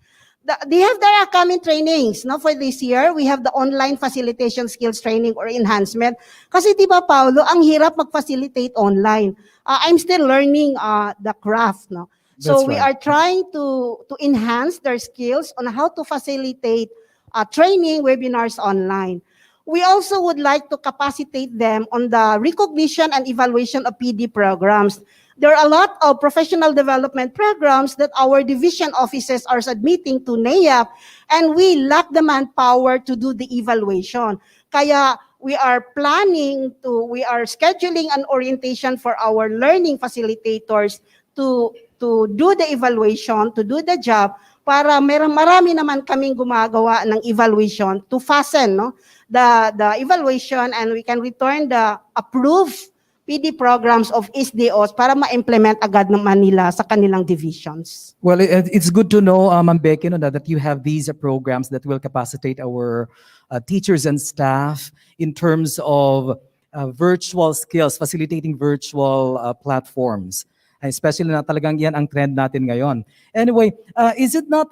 They have their upcoming trainings. No, for this year, we have the online facilitation skills training or enhancement. Kasi di ba, Paolo, ang hirap mag-facilitate online. I'm still learning the craft. No? So That's we right. are trying to enhance their skills on how to facilitate training webinars online. We also would like to capacitate them on the recognition and evaluation of PD programs. There are a lot of professional development programs that our division offices are submitting to NAIAP, and we lack the manpower to do the evaluation. Kaya we are scheduling an orientation for our learning facilitators to do the evaluation, to do the job, para marami naman kaming gumagawa ng evaluation to fasten the evaluation, and we can return the approved PD programs of SDOs para ma-implement agad naman nila sa kanilang divisions. Well, it's good to know, Ma'am Becky, that you have these programs that will capacitate our teachers and staff in terms of virtual skills, facilitating virtual platforms. Especially na talagang yan ang trend natin ngayon. Anyway, is it not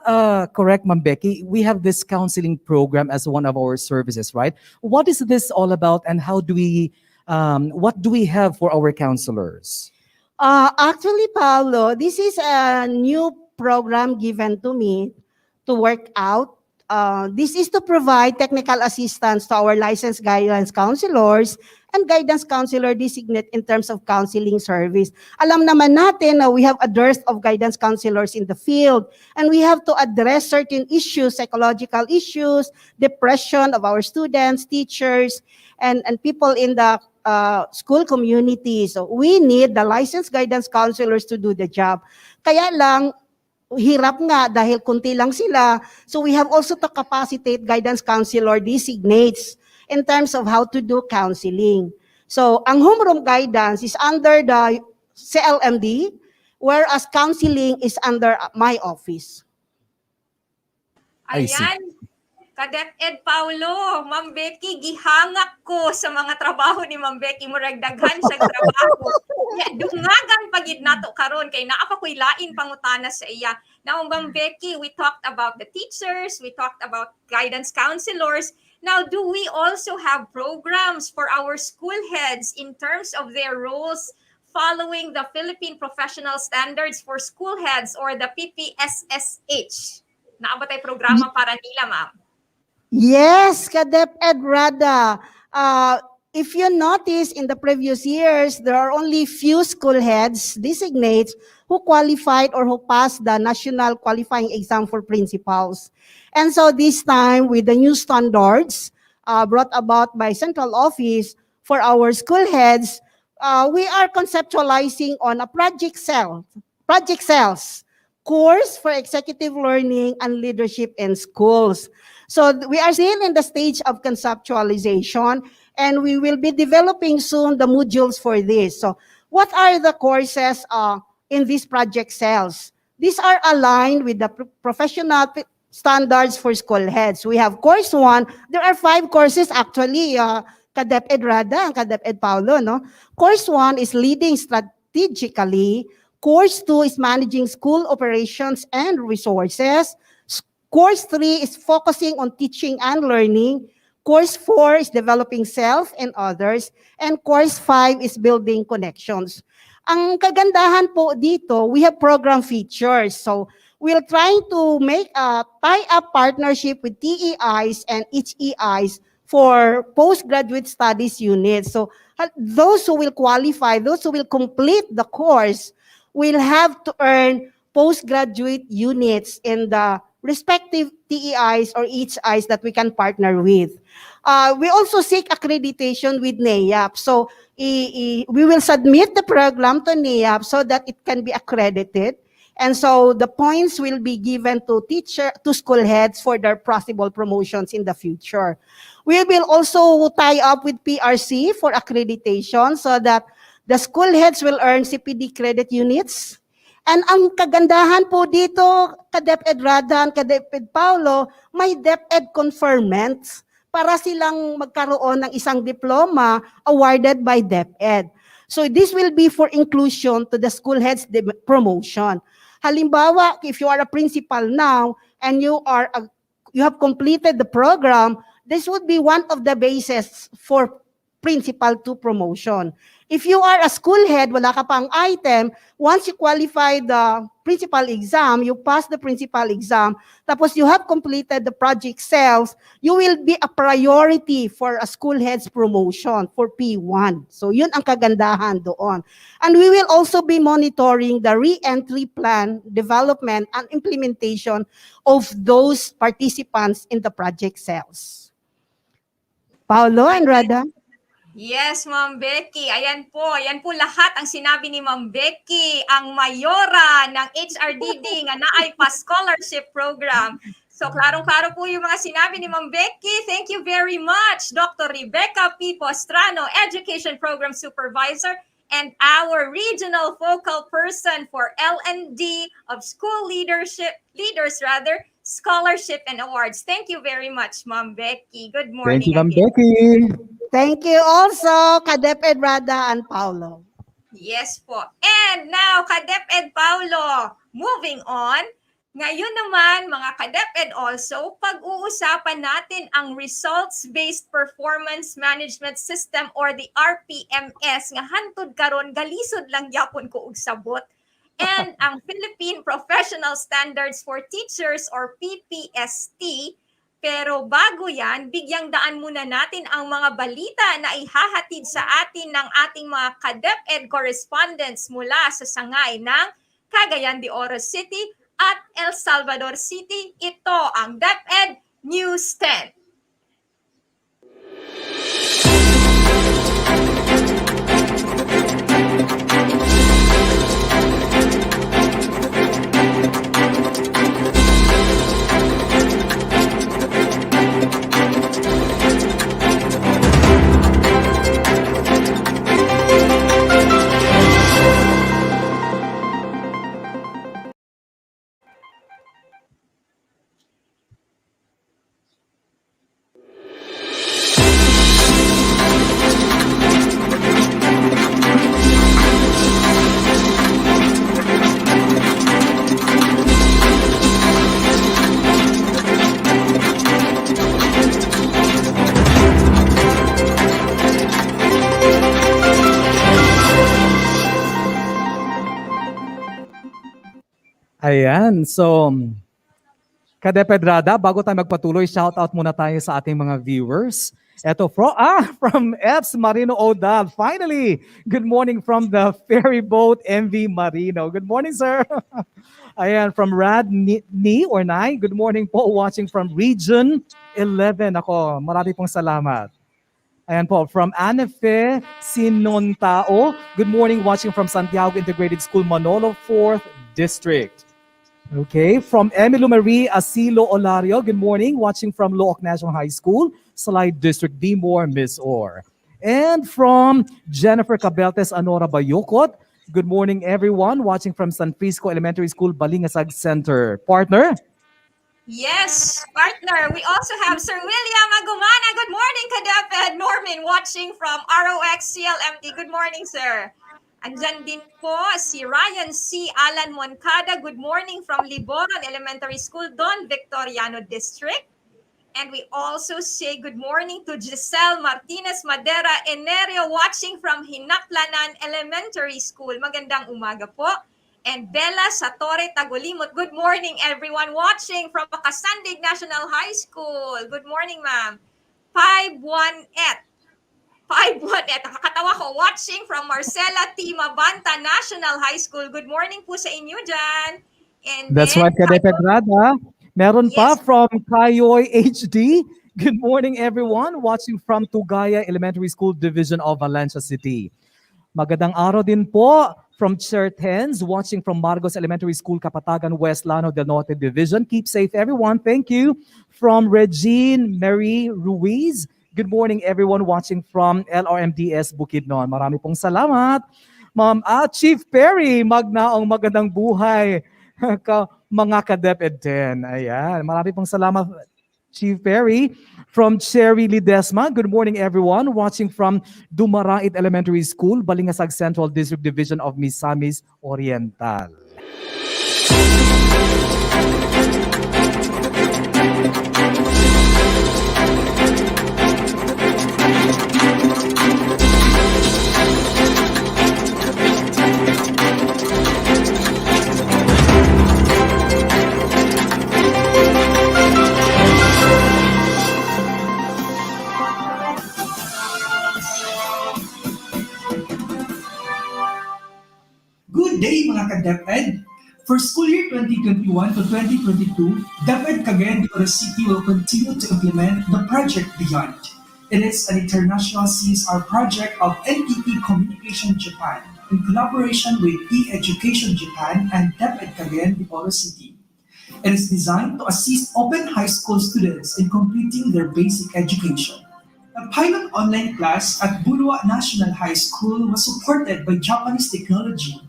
correct, Ma'am Becky? We have this counseling program as one of our services, right? What is this all about, and how do we, what do we have for our counselors? Actually, Paolo, this is a new program given to me to work out. This is to provide technical assistance to our licensed guidance counselors and guidance counselor designate in terms of counseling service. Alam naman natin na we have a dearth of guidance counselors in the field, and we have to address certain issues, psychological issues, depression of our students, teachers, and people in the school community. So we need the licensed guidance counselors to do the job. Kaya lang, hirap nga dahil kunti lang sila. So we have also to capacitate guidance counselor designates in terms of how to do counseling. So ang homeroom guidance is under the CLMD, whereas counseling is under my office. I see. Ayan, ka-DepEd Paulo, Ma'am Becky, gihangak ko sa mga trabaho ni Ma'am Becky, murag daghan sa trabaho. Ya, dungagan pagid nato karon kay naa pa koy lain pangutana sa iya. Now, Ma'am Becky, we talked about the teachers, we talked about guidance counselors. Now, do we also have programs for our school heads in terms of their roles following the Philippine Professional Standards for School Heads or the PPSSH? Naa ba tay programa para nila, ma'am? Yes, ka-DepEd Rada. If you notice in the previous years, there are only few school heads, designates, who qualified or who passed the national qualifying exam for principals. And so this time, with the new standards brought about by central office for our school heads, we are conceptualizing on a project cells course for executive learning and leadership in schools. So we are still in the stage of conceptualization, and we will be developing soon the modules for this. So what are the courses in these project cells? These are aligned with the professional standards for school heads. We have course 1. There are 5 courses actually, ka-DepEd Rada and ka-DepEd Paulo. No? Course 1 is leading strategically. Course 2 is managing school operations and resources. Course 3 is focusing on teaching and learning. Course 4 is developing self and others. And course 5 is building connections. Ang kagandahan po dito, we have program features. So we're trying to make a tie-up partnership with TEIs and HEIs for postgraduate studies units. So those who will qualify, those who will complete the course, will have to earn postgraduate units in the respective TEIs or HEIs that we can partner with. We also seek accreditation with NAIAP. So we will submit the program to NAIAP so that it can be accredited. And so the points will be given to school heads for their possible promotions in the future. We will also tie up with PRC for accreditation so that the school heads will earn CPD credit units, And ang kagandahan po dito, ka-DepEd Rada, ka-DepEd Paulo, may DepEd conferments para silang magkaroon ng isang diploma awarded by DepEd. So this will be for inclusion to the school heads promotion. Halimbawa, if you are a principal now and you have completed the program, this would be one of the bases for principal to promotion. If you are a school head, wala ka pang item, once you qualify the principal exam, you pass the principal exam, tapos you have completed the project sales, you will be a priority for a school head's promotion for P1. So yun ang kagandahan doon. And we will also be monitoring the re-entry plan, development, and implementation of those participants in the project sales. Paulo and Rada? Yes, Ma'am Becky. Ayan po lahat ang sinabi ni Ma'am Becky, ang mayora ng HRDD nga naay pa scholarship program. So, klarong-klaro po yung mga sinabi ni Ma'am Becky. Thank you very much, Dr. Rebecca P. Postrano, Education Program Supervisor, and our regional focal person for L&D of school leaders, scholarship and awards. Thank you very much, Ma'am Becky. Good morning. Thank you, Ma'am again. Becky. Thank you also, ka-DepEd Rada and Paulo. Yes po. And now, ka-DepEd Paulo, moving on. Ngayon naman, mga ka-DepEd also, pag-uusapan natin ang Results-Based Performance Management System or the RPMS nga hantod karon galisod lang yapon ko og sabot. And ang Philippine Professional Standards for Teachers or PPST. Pero bago yan, bigyang daan muna natin ang mga balita na ihahatid sa atin ng ating mga ka-DepEd correspondents mula sa sangay ng Cagayan de Oro City at El Salvador City. Ito ang DepEd News 10. Ayan, so ka-DepEd Rada, bago tayo magpatuloy, shout out muna tayo sa ating mga viewers. Ito from F's Marino Odal. Finally, good morning from the ferry boat MV Marino. Good morning, sir. Ayan, from Rad Ni or Nai. Good morning po, watching from Region 11. Ako, marami pong salamat. Ayan po, from Anefe Sinontao. Good morning, watching from Santiago Integrated School, Manolo 4th District. Okay, from Emilio Marie Asilo Olario, good morning, watching from Looc National High School, Salay District, Bimor, Miss Or. And from Jennifer Cabeltes Anora Bayocot, good morning everyone, watching from San Francisco Elementary School, Balingasag Center. Partner? Yes, partner. We also have Sir William Agumana. Good morning, ka-DepEd. Norman watching from ROX CLMT. Good morning, sir. Andyan din po si Ryan C. Alan Moncada. Good morning from Liboran Elementary School, Don Victoriano District. And we also say good morning to Giselle Martinez Madera Enerio watching from Hinaklanan Elementary School. Magandang umaga po. And Bella Satore Tagolimot. Good morning everyone watching from Makasandig National High School. Good morning, ma'am. 518. Nakakatawa ko, watching from Marcela T. Mabanta National High School. Good morning po sa inyo dyan. And That's then, right, ka-DepEd Rada. Meron pa from Kayoy HD. Good morning, everyone. Watching from Tugaya Elementary School Division of Valencia City. Magandang araw din po from Chertens. Watching from Margos Elementary School, Kapatagan West, Lano del Norte Division. Keep safe, everyone. Thank you. From Regine Marie Ruiz. Good morning, everyone watching from LRMDS Bukidnon. Marami pong salamat. Ma'am Chief Perry, magnaong magandang buhay mga ka-DepEd 10. Ayan, marami pong salamat Chief Perry. From Cherry Ledesma, good morning everyone. Watching from Dumarait Elementary School, Balingasag Central District Division of Misamis Oriental. Good day mga ka-DepEd! For school year 2021 to 2022, DepEd Cagayan de Oro City will continue to implement the Project Beyond. It is an international CSR project of NTT Communication Japan in collaboration with e-Education Japan and DepEd Cagayan de Oro City. It is designed to assist open high school students in completing their basic education. A pilot online class at Bulwa National High School was supported by Japanese technology.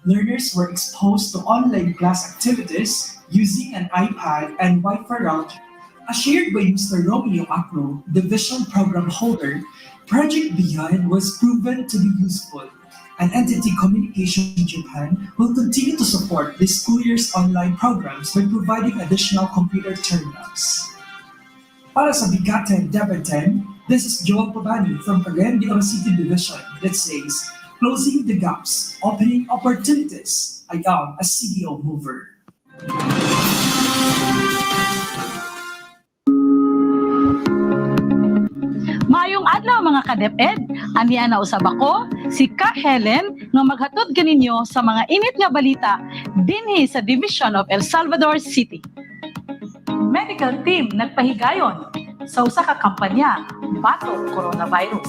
Learners were exposed to online class activities using an iPad and Wi-Fi router. As shared by Mr. Romeo Acro, Division Program Holder, Project Beyond was proven to be useful. And Entity Communication Japan will continue to support this school year's online programs by providing additional computer terminals. Para sa BigaTEN DepEd 10, this is Joel Pabani from Cagayan de Oro City Division that says, closing the gaps, opening opportunities. I am a CDO mover. Maayong adlaw mga ka-DepEd, aniya na usab ako, si Ka Helen, nga maghatod kaninyo sa mga init nga balita dinhi sa Division of El Salvador City. Medical team nagpahigayon sa usa ka kampanya batok coronavirus.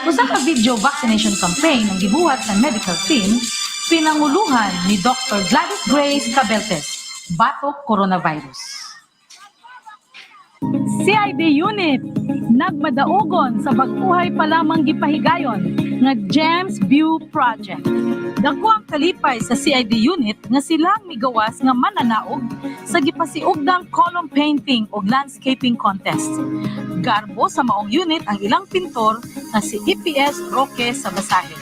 Usa ka video vaccination campaign ang gibuhat ng medical team pinanguluhan ni Dr. Gladys Grace Cabeltes, batok coronavirus. CID unit nagmadaugon sa baguhay pa lamang gipahigayon nga Gems View Project. Dako ang kalipay sa CID unit nga silang migawas nga mananaog sa gipasiugdang column painting o landscaping contest. Garbo sa maong unit ang ilang pintor na si EPS Roque sa Basahe.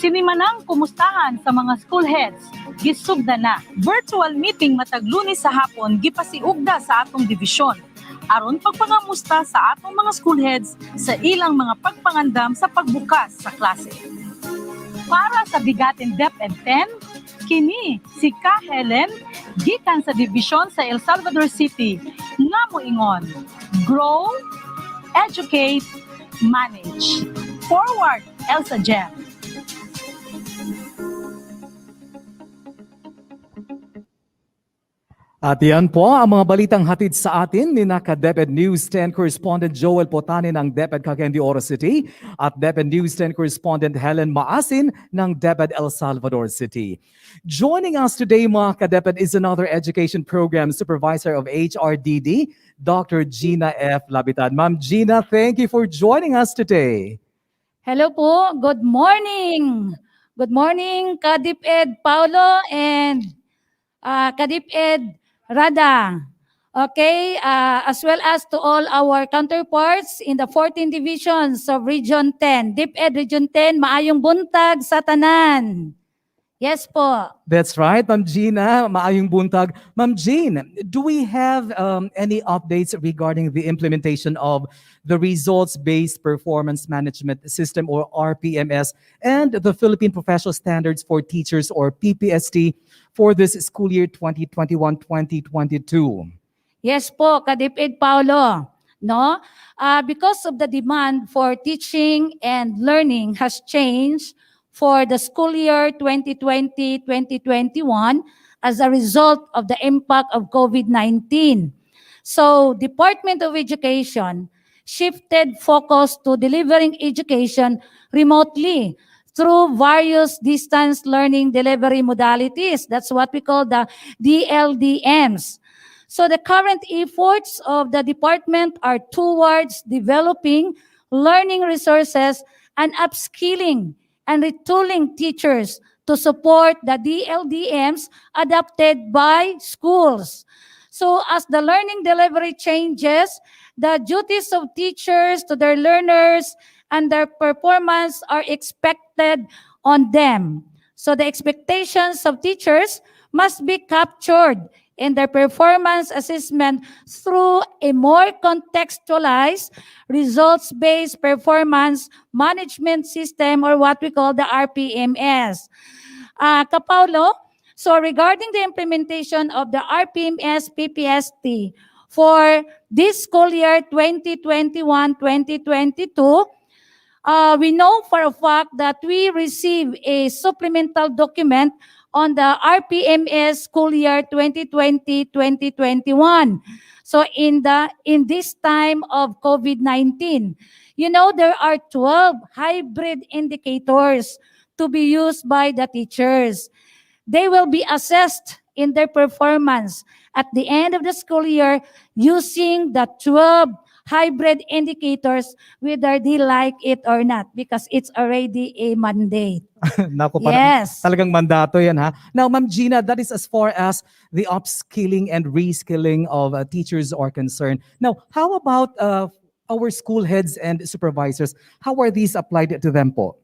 Sinimanang kumustahan sa mga school heads, gisugda na. Virtual meeting matag Lunes sa hapon gipasiugda sa atong divisyon aron pagpangamusta sa atong mga school heads sa ilang mga pagpangandam sa pagbukas sa klase. Para sa BigaTEN DepEd 10, kini si Ka Helen gikan sa division sa El Salvador City nga moingon, grow, educate, manage. Forward, Elsa Jem. At yan po ang mga balitang hatid sa atin ni DepEd News 10 Correspondent Joel Potane ng DepEd Cagayan de Oro City at DepEd News 10 Correspondent Helen Maasin ng DepEd El Salvador City. Joining us today mga ka-DepEd is another Education Program Supervisor of HRDD, Dr. Gina F. Labitad. Ma'am Gina, thank you for joining us today. Hello po, good morning. Good morning, ka-DepEd Paulo and ka-DepEd Rada, okay, as well as to all our counterparts in the 14 divisions of Region 10. DepEd Region 10, maayong buntag sa tanan. Yes po. That's right, Ma'am Gina, maayong buntag. Ma'am Jean, do we have any updates regarding the implementation of the Results-Based Performance Management System or RPMS and the Philippine Professional Standards for Teachers or PPST for this school year 2021-2022? Yes po, ka-DepEd Paulo. No? Because of the demand for teaching and learning has changed for the school year 2020-2021 as a result of the impact of COVID-19. So, Department of Education shifted focus to delivering education remotely through various distance learning delivery modalities. That's what we call the DLDMs. So the current efforts of the department are towards developing learning resources and upskilling and retooling teachers to support the DLDMs adopted by schools. So as the learning delivery changes, the duties of teachers to their learners and their performance are expected on them. So the expectations of teachers must be captured in their performance assessment through a more contextualized, results-based performance management system, or what we call the RPMS. Kapaulo, so regarding the implementation of the RPMS PPST for this school year 2021-2022, we know for a fact that we receive a supplemental document on the RPMS school year 2020-2021. So in this time of COVID-19, you know, there are 12 hybrid indicators to be used by the teachers. They will be assessed in their performance at the end of the school year using the 12 hybrid indicators, whether they like it or not, because it's already a mandate. Naku, Yes. talagang mandato yan ha. Now, Ma'am Gina, that is as far as the upskilling and reskilling of teachers are concerned. Now, how about our school heads and supervisors? How are these applied to them po?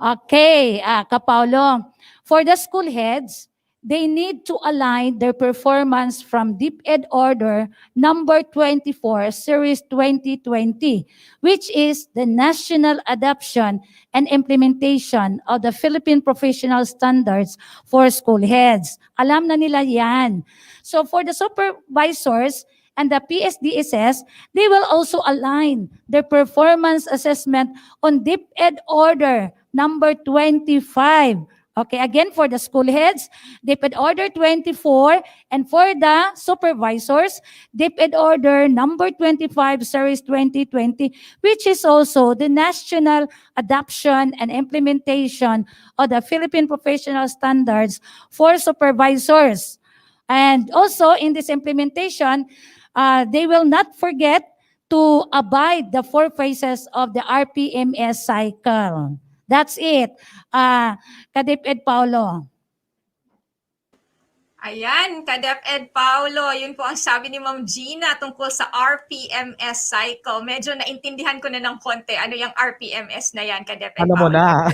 Okay, Kapaulo. For the school heads, they need to align their performance from DepEd Order number 24, Series 2020, which is the national adoption and implementation of the Philippine Professional Standards for school heads. Alam na nila yan. So for the supervisors and the PSDSS, they will also align their performance assessment on DepEd Order number 25. Okay, again, for the school heads, DepEd Order 24, and for the supervisors, DepEd Order number 25, Series 2020, which is also the national adoption and implementation of the Philippine Professional Standards for supervisors. And also, in this implementation, they will not forget to abide the 4 phases of the RPMS cycle. That's it. Ka-DepEd Paulo. Ayan, ka-DepEd Paulo, yun po ang sabi ni Ma'am Gina tungkol sa RPMS cycle. Medyo naintindihan ko na ng konti ano yung RPMS na yan, ka-DepEd Ano mo Paulo. na?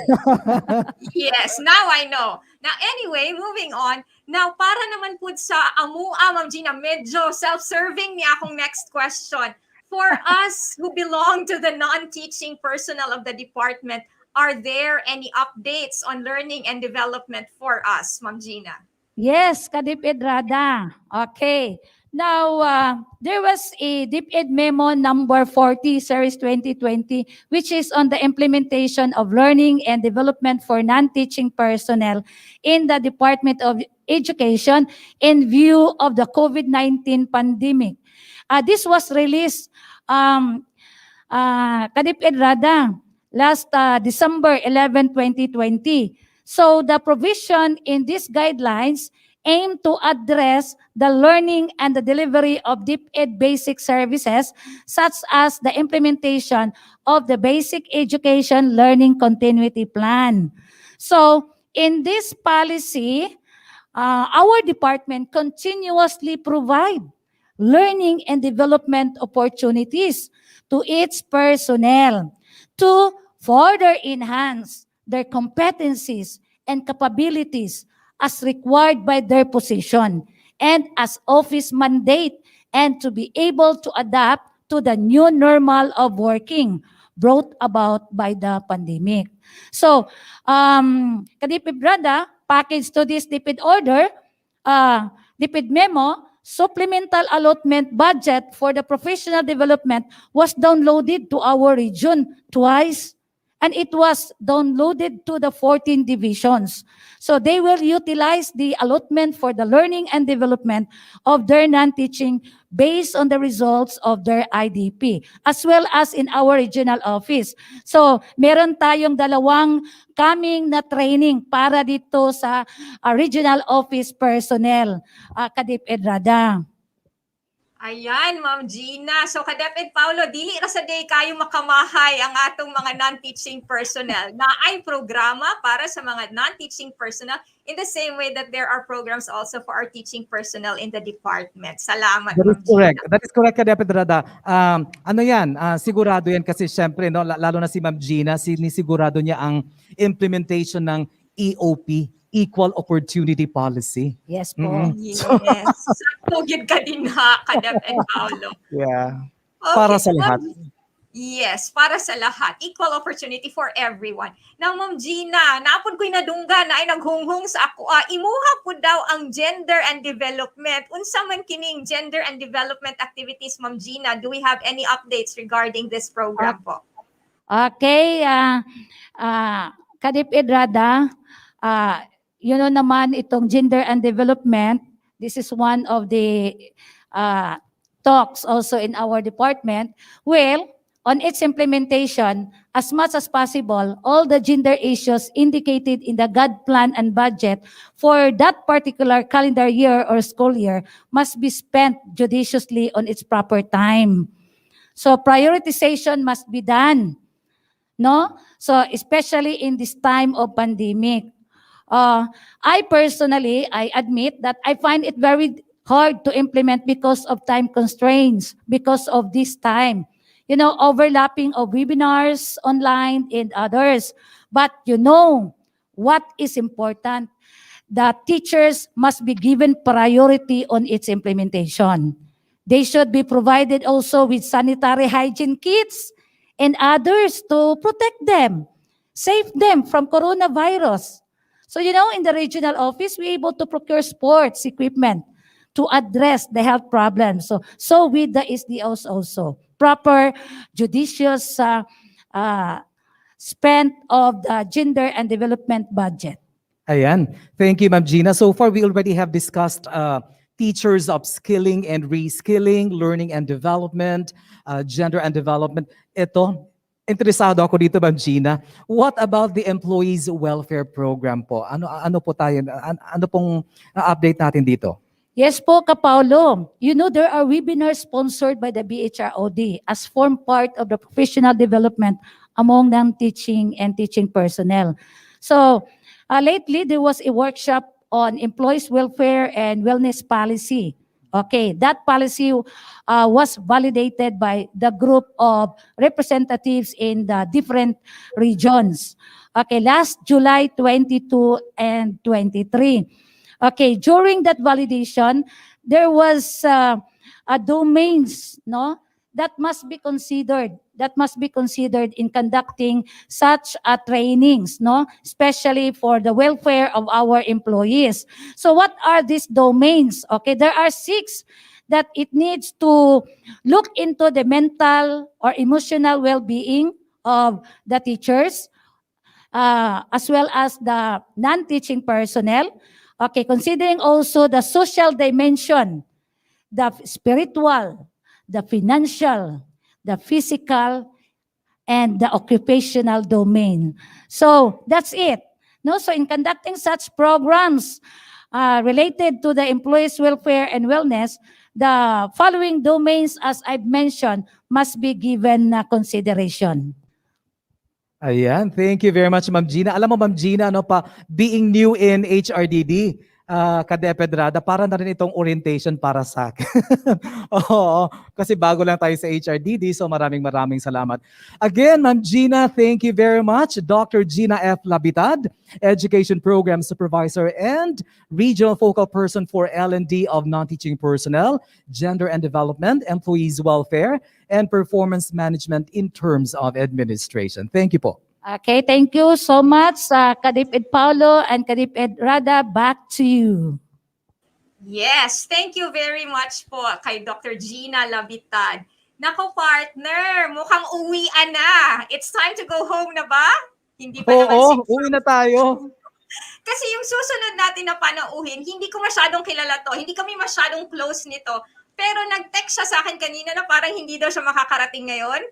Yes, now I know. Now anyway, moving on. Now para naman po sa amua, Ma'am Gina, medyo self-serving ni akong next question. For us who belong to the non-teaching personnel of the department, are there any updates on learning and development for us, Ma'am Gina? Yes, ka-DepEd Rada. Okay. Now, there was a DepEd memo number 40, Series 2020, which is on the implementation of learning and development for non-teaching personnel in the Department of Education in view of the COVID-19 pandemic. This was released, ka-DepEd Rada, last December 11, 2020. So the provision in these guidelines aim to address the learning and the delivery of DepEd basic services, such as the implementation of the Basic Education Learning Continuity Plan. So in this policy, our department continuously provide learning and development opportunities to its personnel to further enhance their competencies and capabilities as required by their position and as office mandate, and to be able to adapt to the new normal of working brought about by the pandemic. So, ka-DepEd Rada, package to this DepEd order, DepEd memo, supplemental allotment budget for the professional development was downloaded to our region twice, and it was downloaded to the 14 divisions. So they will utilize the allotment for the learning and development of their non-teaching based on the results of their IDP, as well as in our regional office. So meron tayong dalawang coming na training para dito sa regional office personnel, ka-DepEd Rada. Ayan, Ma'am Gina. So, ka-DepEd Paulo, dili ra sa day kayo makamahay ang atong mga non-teaching personnel na ay programa para sa mga non-teaching personnel in the same way that there are programs also for our teaching personnel in the department. Salamat, That is Ma'am correct. Gina. That is correct, Kadeped Rada. Ano yan, sigurado yan kasi syempre, no, lalo na si Ma'am Gina, sinisigurado niya ang implementation ng EOP, Equal Opportunity Policy. Yes po. Yes. Sakto gid ka din ha, ka-DepEd Paulo. Yeah. Okay, Para sa lahat. Yes, para sa lahat. Equal opportunity for everyone. Now, Ma'am Gina, naapod ko'y nadungga na ay naghunghung sa ako. Imuha po daw ang gender and development. Unsa man kining gender and development activities, Ma'am Gina? Do we have any updates regarding this program po? Okay, Kadipid Rada, you know naman itong gender and development, this is one of the talks also in our department. Well, on its implementation, as much as possible, all the gender issues indicated in the God plan and budget for that particular calendar year or school year must be spent judiciously on its proper time. So prioritization must be done, no? So especially in this time of pandemic. I personally, I admit that I find it very hard to implement because of time constraints, because of this time. You know, overlapping of webinars online and others. But you know what is important? The teachers must be given priority on its implementation. They should be provided also with sanitary hygiene kits and others to protect them, save them from coronavirus. So, you know, in the regional office, we're able to procure sports equipment to address the health problems. So with the SDOs also, proper, judicious spend of the gender and development budget. Ayan. Thank you, Ma'am Gina. So far, we already have discussed teachers upskilling and reskilling, learning and development, gender and development. Ito, interesado ako dito, Ma'am Gina. What about the Employees Welfare Program po? Ano po tayo, ano pong update natin dito? Yes po, Kapaulo. You know, there are webinars sponsored by the BHROD as form part of the professional development among non-teaching and teaching personnel. So, lately, there was a workshop on employees' welfare and wellness policy. Okay, that policy was validated by the group of representatives in the different regions. Okay, last July 22 and 23. Okay, during that validation, there was domains, no, that must be considered. That must be considered in conducting such trainings, no, especially for the welfare of our employees. So what are these domains? Okay, there are 6 that it needs to look into the mental or emotional well-being of the teachers, as well as the non-teaching personnel. Okay, considering also the social dimension, the spiritual, the financial, the physical, and the occupational domain. So that's it. No, so in conducting such programs related to the employees' welfare and wellness, the following domains, as I've mentioned, must be given consideration. Ayan, thank you very much, Ma'am Gina. Alam mo, Ma'am Gina, ano pa, being new in HRDD, ka-DepEd Rada, para na rin itong orientation para sa akin. Oo, kasi bago lang tayo sa HRDD, so maraming salamat. Again, Ma'am Gina, thank you very much. Dr. Gina F. Labitad, Education Program Supervisor and Regional Focal Person for L&D of Non-Teaching Personnel, Gender and Development, Employees Welfare, and Performance Management in terms of administration. Thank you po. Okay, thank you so much, Kadipid Paulo and Kadipid Rada. Back to you. Yes, thank you very much po kay Dr. Gina Labitad. Nako partner, mukhang uwian na. It's time to go home na ba? Hindi pa naman Oo, uwi na tayo. Kasi yung susunod natin na panauhin, hindi ko masyadong kilala to. Hindi kami masyadong close nito. Pero nag-text siya sa akin kanina na parang hindi daw siya makakarating ngayon.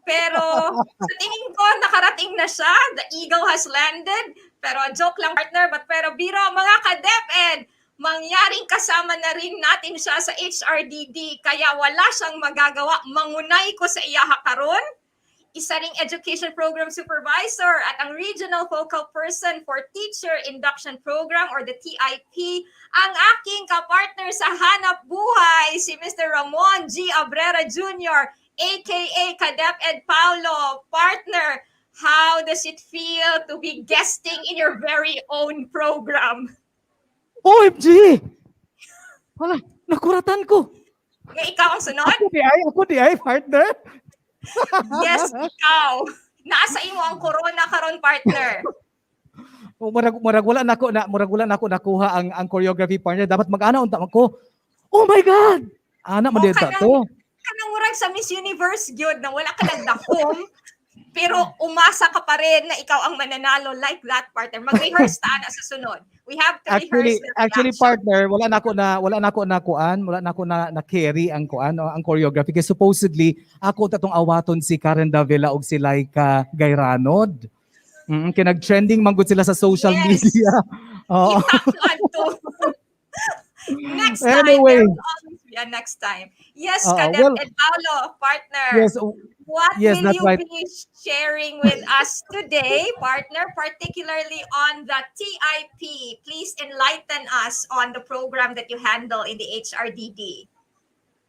Pero sa tingin ko, nakarating na siya. The eagle has landed. Pero joke lang partner, pero biro mga ka-DepEd, mangyaring kasama na rin natin siya sa HRDD, kaya wala siyang magagawa. Mangunay ko sa iyaha karon. Isa ring Education Program Supervisor at ang Regional Focal Person for Teacher Induction Program or the TIP, ang aking kapartner sa hanap buhay, si Mr. Ramon G. Abrera Jr., aka DepEd Paulo. Partner, how does it feel to be guesting in your very own program? OMG! Wala, nakuratan ko. Nga ikaw ang sunod? Ako di ay, partner. Yes, ikaw. Nasa imo ang corona karon, partner. Murag wala nako nakuha ang choreography, partner. Dapat mag-ana unta ko. Oh my God! Ana man dito to. Kanang murag sa Miss Universe gyud na wala ka nagdakom, pero umasa ka pa rin na ikaw ang mananalo like that, partner. Mag-rehearse ta na sa sunod. We have to rehearse. Actually, partner, wala nako na carry ang ang choreography. Kasi supposedly ako tatong awaton si Karen Davila og si Laika Gayranod. Kinag-trending manggod sila sa social media. Oo. Next time. Anyway. There will always be a next time. Yes, Kadep and Paulo, partner. Yes. What Yes, will that's you right. be sharing with us today, partner, particularly on the TIP? Please enlighten us on the program that you handle in the HRDD.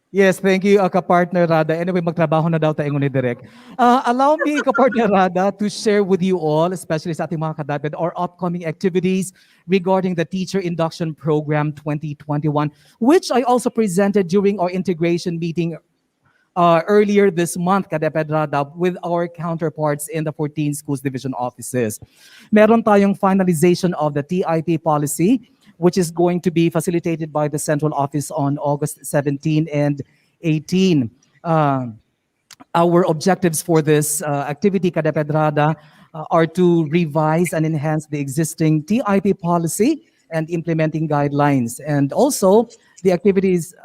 Yes, thank you, ka-partner Rada. Anyway, magtrabaho na daw tayo ni Direk. Allow me, ka-partner Rada, to share with you all, especially sa ating mga kadapid, our upcoming activities regarding the Teacher Induction Program 2021, which I also presented during our integration meeting earlier this month, Kadeped Rada, with our counterparts in the 14 schools division offices. Meron tayong finalization of the TIP policy, which is going to be facilitated by the central office on August 17 and 18. Our objectives for this activity, Kadeped Rada, are to revise and enhance the existing TIP policy and implementing guidelines. And also, the activities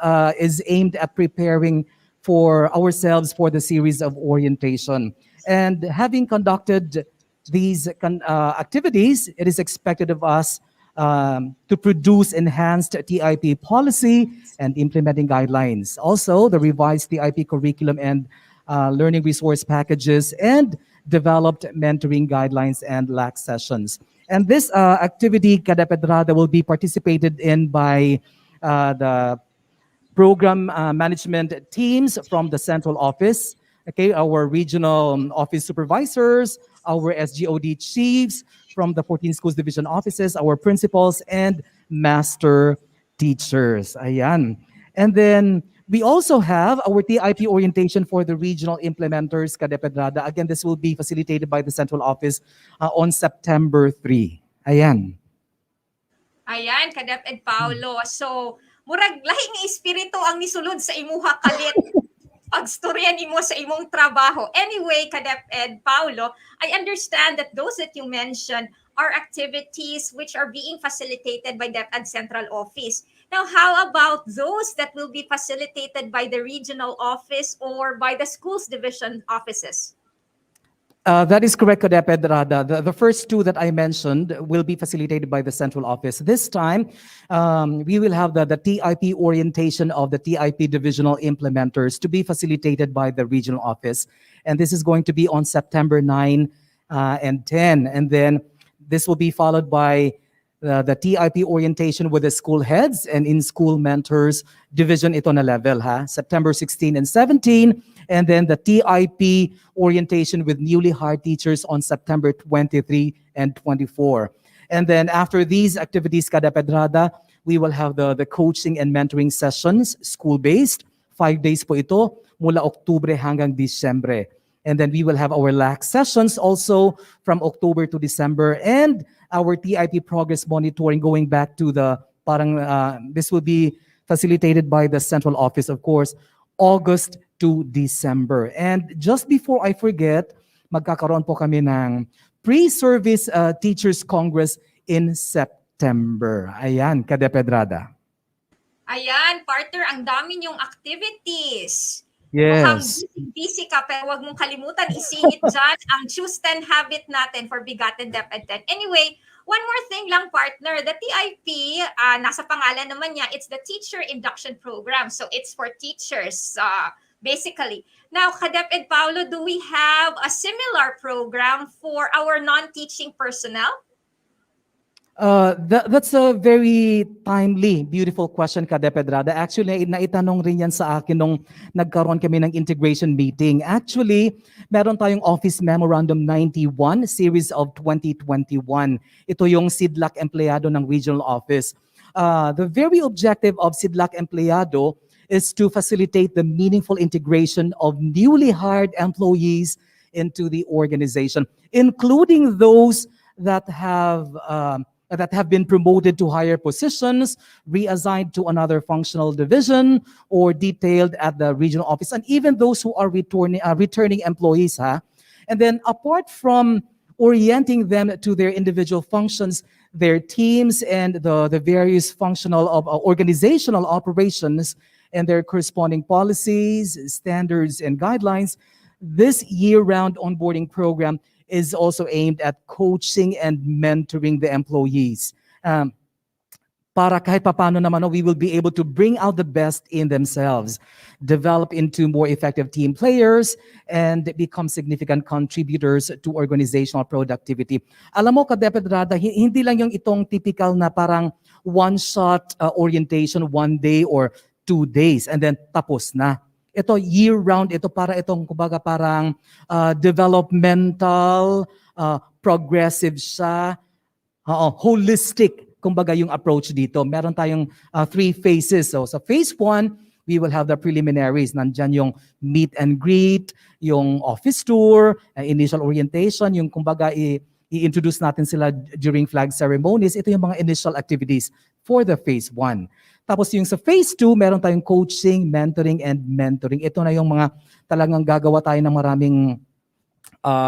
is aimed at preparing for ourselves for the series of orientation. And having conducted these activities, it is expected of us to produce enhanced TIP policy and implementing guidelines. Also, the revised TIP curriculum and learning resource packages and developed mentoring guidelines and LAC sessions. And this activity, Kadeped Rada, will be participated in by the program management teams from the central office, okay, our regional office supervisors, our SGOD chiefs from the 14 schools division offices, our principals, and master teachers. Ayan. And then we also have our TIP orientation for the regional implementers, Kadeped Rada. Again, this will be facilitated by the central office on September 3. Ayan. Ayan, Kadeped Paulo. So, murag lahi nga espiritu ang nisulod sa imuha kalit pagstorya nimo sa imong trabaho. Anyway, Kadeped Paulo, I understand that those that you mentioned are activities which are being facilitated by DepEd Central Office. Now, how about those that will be facilitated by the regional office or by the schools division offices? That is correct, Kadeped Rada. The first two that I mentioned will be facilitated by the central office. This time, we will have the TIP orientation of the TIP divisional implementers to be facilitated by the regional office. And this is going to be on September 9 and 10. And then this will be followed by the TIP orientation with the school heads and in-school mentors division ito na level, ha? September 16 and 17. And then the TIP orientation with newly hired teachers on September 23 and 24. And then after these activities, Kadeped Rada, we will have the coaching and mentoring sessions, school-based. 5 days po ito, mula Oktubre hanggang Disyembre. And then we will have our LAC sessions also from October to December. And our TIP progress monitoring going back to the, this will be facilitated by the central office, of course, August to December. And just before I forget, magkakaroon po kami ng pre-service Teachers Congress in September. Ayan, Kadeped Rada. Ayan, partner, ang dami niyong activities. Yes. Mukhang busy ka, pero huwag mong kalimutan, isingit dyan ang TuesTEN habit natin for BigaTEN DepEd X. Anyway, One more thing lang, partner. The TIP, nasa pangalan naman niya, it's the Teacher Induction Program. So it's for teachers, basically. Now, DepEd Paolo, do we have a similar program for our non-teaching personnel? That's a very timely, beautiful question, DepEd Rada. Actually, naitanong rin yan sa akin nung nagkaroon kami ng integration meeting. Actually, meron tayong Office Memorandum 91, Series of 2021. Ito yung SIDLAC empleyado ng Regional Office. The very objective of SIDLAC empleyado is to facilitate the meaningful integration of newly hired employees into the organization, including those that have been promoted to higher positions, reassigned to another functional division, or detailed at the regional office, and even those who are returning employees. And then apart from orienting them to their individual functions, their teams, and the various functional organizational operations and their corresponding policies, standards, and guidelines, this year-round onboarding program is also aimed at coaching and mentoring the employees. Para kahit papano naman, we will be able to bring out the best in themselves, develop into more effective team players, and become significant contributors to organizational productivity. Alam mo, DepEd Rada, hindi lang yung itong typical na parang one-shot orientation, 1 day or 2 days, and then tapos na. Ito year-round, ito para itong kumbaga parang developmental, progressive siya, holistic, kumbaga yung approach dito. Meron tayong 3 phases. So sa phase 1, we will have the preliminaries. Nandyan yung meet and greet, yung office tour, initial orientation, yung kumbaga i-introduce natin sila during flag ceremonies. Ito yung mga initial activities for the phase 1. Tapos yung sa phase 2, meron tayong coaching, mentoring, and mentoring. Ito na yung mga talagang gagawa tayo ng maraming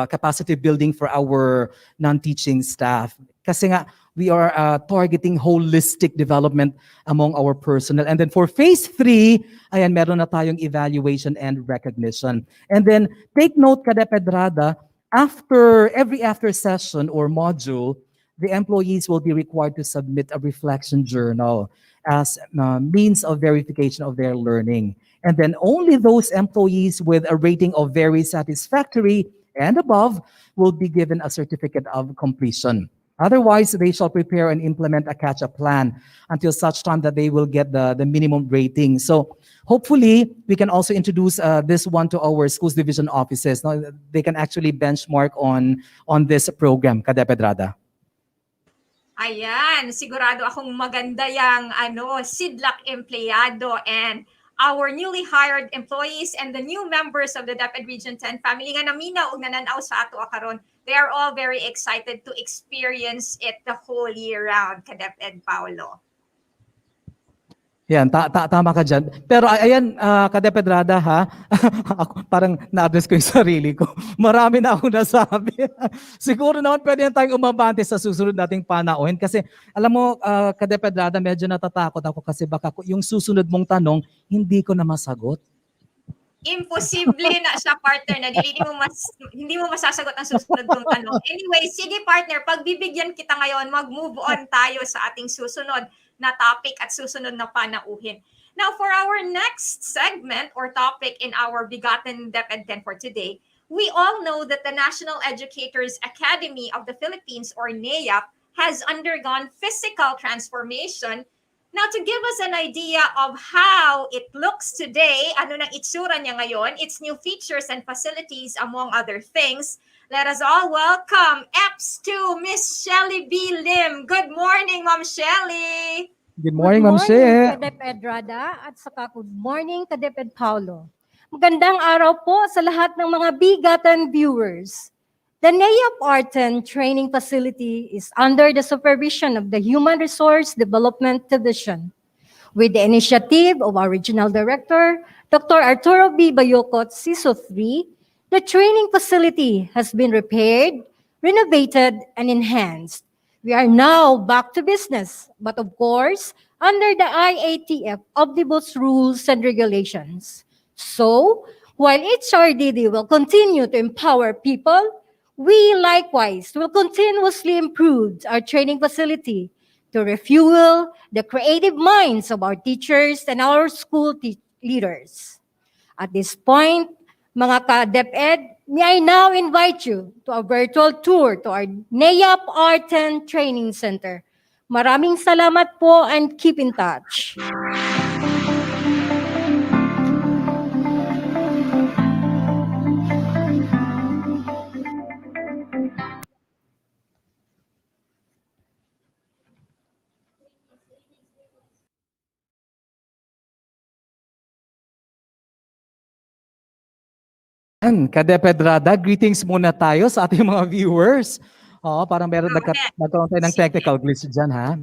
capacity building for our non-teaching staff. Kasi nga, we are targeting holistic development among our personnel. And then for phase 3, ayan, meron na tayong evaluation and recognition. And then take note, DepEd Rada, every after session or module, the employees will be required to submit a reflection journal as means of verification of their learning. And then only those employees with a rating of very satisfactory and above will be given a certificate of completion. Otherwise, they shall prepare and implement a catch-up plan until such time that they will get the minimum rating. So hopefully, we can also introduce this one to our schools division offices. Now, they can actually benchmark on this program, DepEd Rada. Ayan, sigurado akong maganda yang SIDLAC empleyado and our newly hired employees and the new members of the DepEd Region 10 family nga naminaw ug nananaw sa ato karon. They are all very excited to experience it the whole year round, DepEd Paolo. Yan, tama ka dyan. Pero ayan, DepEd Rada ako, parang na-address ko yung sarili ko. Marami na akong nasabi. Siguro naman pwede na tayong umabante sa susunod nating panahon. Kasi alam mo, DepEd Rada, medyo natatakot ako kasi baka yung susunod mong tanong, hindi ko na masagot. Imposible na siya, partner, na hindi mo masasagot ang susunod kong tanong. Anyway, sige partner, pagbibigyan kita ngayon, mag-move on tayo sa ating susunod na topic at susunod na panauhin. Now, for our next segment or topic in our BigaTEN DepEd 10 for today, we all know that the National Educators Academy of the Philippines, or NAEAP, has undergone physical transformation. Now, to give us an idea of how it looks today, ano nang itsura niya ngayon, its new features and facilities, among other things, let us all welcome EPS to Miss Shelly B. Lim. Good morning, Ma'am Shelly. Good morning, Ma'am Shelly. DepEd Rada, at saka good morning, DepEd Paolo. Magandang araw po sa lahat ng mga BigaTEN viewers. The NAEAP R10 training facility is under the supervision of the Human Resource Development Division. With the initiative of our Regional Director, Dr. Arturo B. Bayocot, CESO 3, the training facility has been repaired, renovated, and enhanced. We are now back to business, but of course, under the IATF Omnibus Rules and Regulations. So, while HRDD will continue to empower people, We likewise will continuously improve our training facility to refuel the creative minds of our teachers and our school leaders. At this point, mga ka-DepEd, may I now invite you to a virtual tour to our NAIAP R10 Training Center. Maraming salamat po and keep in touch. Ka-DepEd Rada, greetings muna tayo sa ating mga viewers. Oo, parang meron nagkaroon tayo ng technical glitch dyan, ha?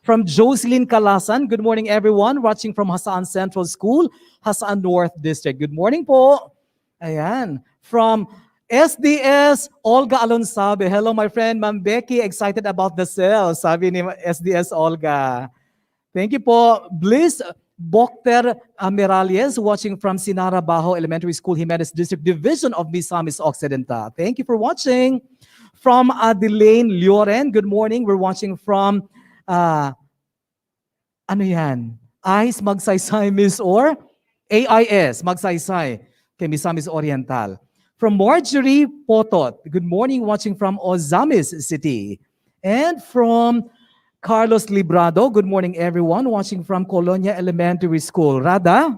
From Jocelyn Calasan, good morning everyone watching from Hasaan Central School, Hasaan North District. Good morning po. Ayan. From SDS, Olga Alonsabe. Hello my friend, Ma'am Becky, excited about the sale. Sabi ni SDS Olga. Thank you po. Bliss Bokter Miralles, watching from Sinarabaho Elementary School, Jimenez District Division of Misamis Occidental. Thank you for watching. From Adelaine Lloren, good morning. We're watching from, ano yan? AIS Magsaysay Miss or AIS Magsaysay kay Misamis Oriental. From Marjorie Potot, good morning, watching from Ozamis City. And from Carlos Librado, good morning everyone, watching from Colonia Elementary School. Rada?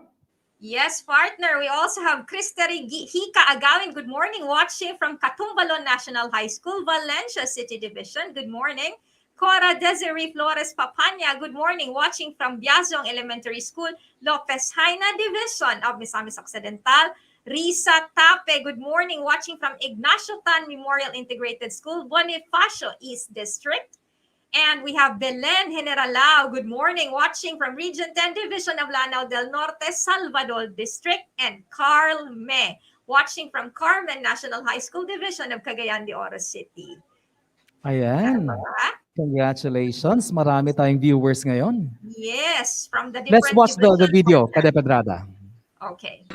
Yes, partner. We also have Cristeri Hika Agawin. Good morning, watching from Catumbalon National High School, Valencia City Division. Good morning. Cora Desiree Flores Papanya. Good morning, watching from Biazong Elementary School, Lopez Haina Division of Misamis Occidental. Risa Tape, good morning, watching from Ignacio Tan Memorial Integrated School, Bonifacio East District. And we have Belen Generalao, good morning, watching from Region 10 Division of Lanao del Norte, Salvador District. And Carl Me, watching from Carmen National High School Division of Cagayan de Oro City. Ayan. Congratulations. Marami tayong viewers ngayon. Yes, from the different Let's watch the video, ka-DepEd Rada. Okay.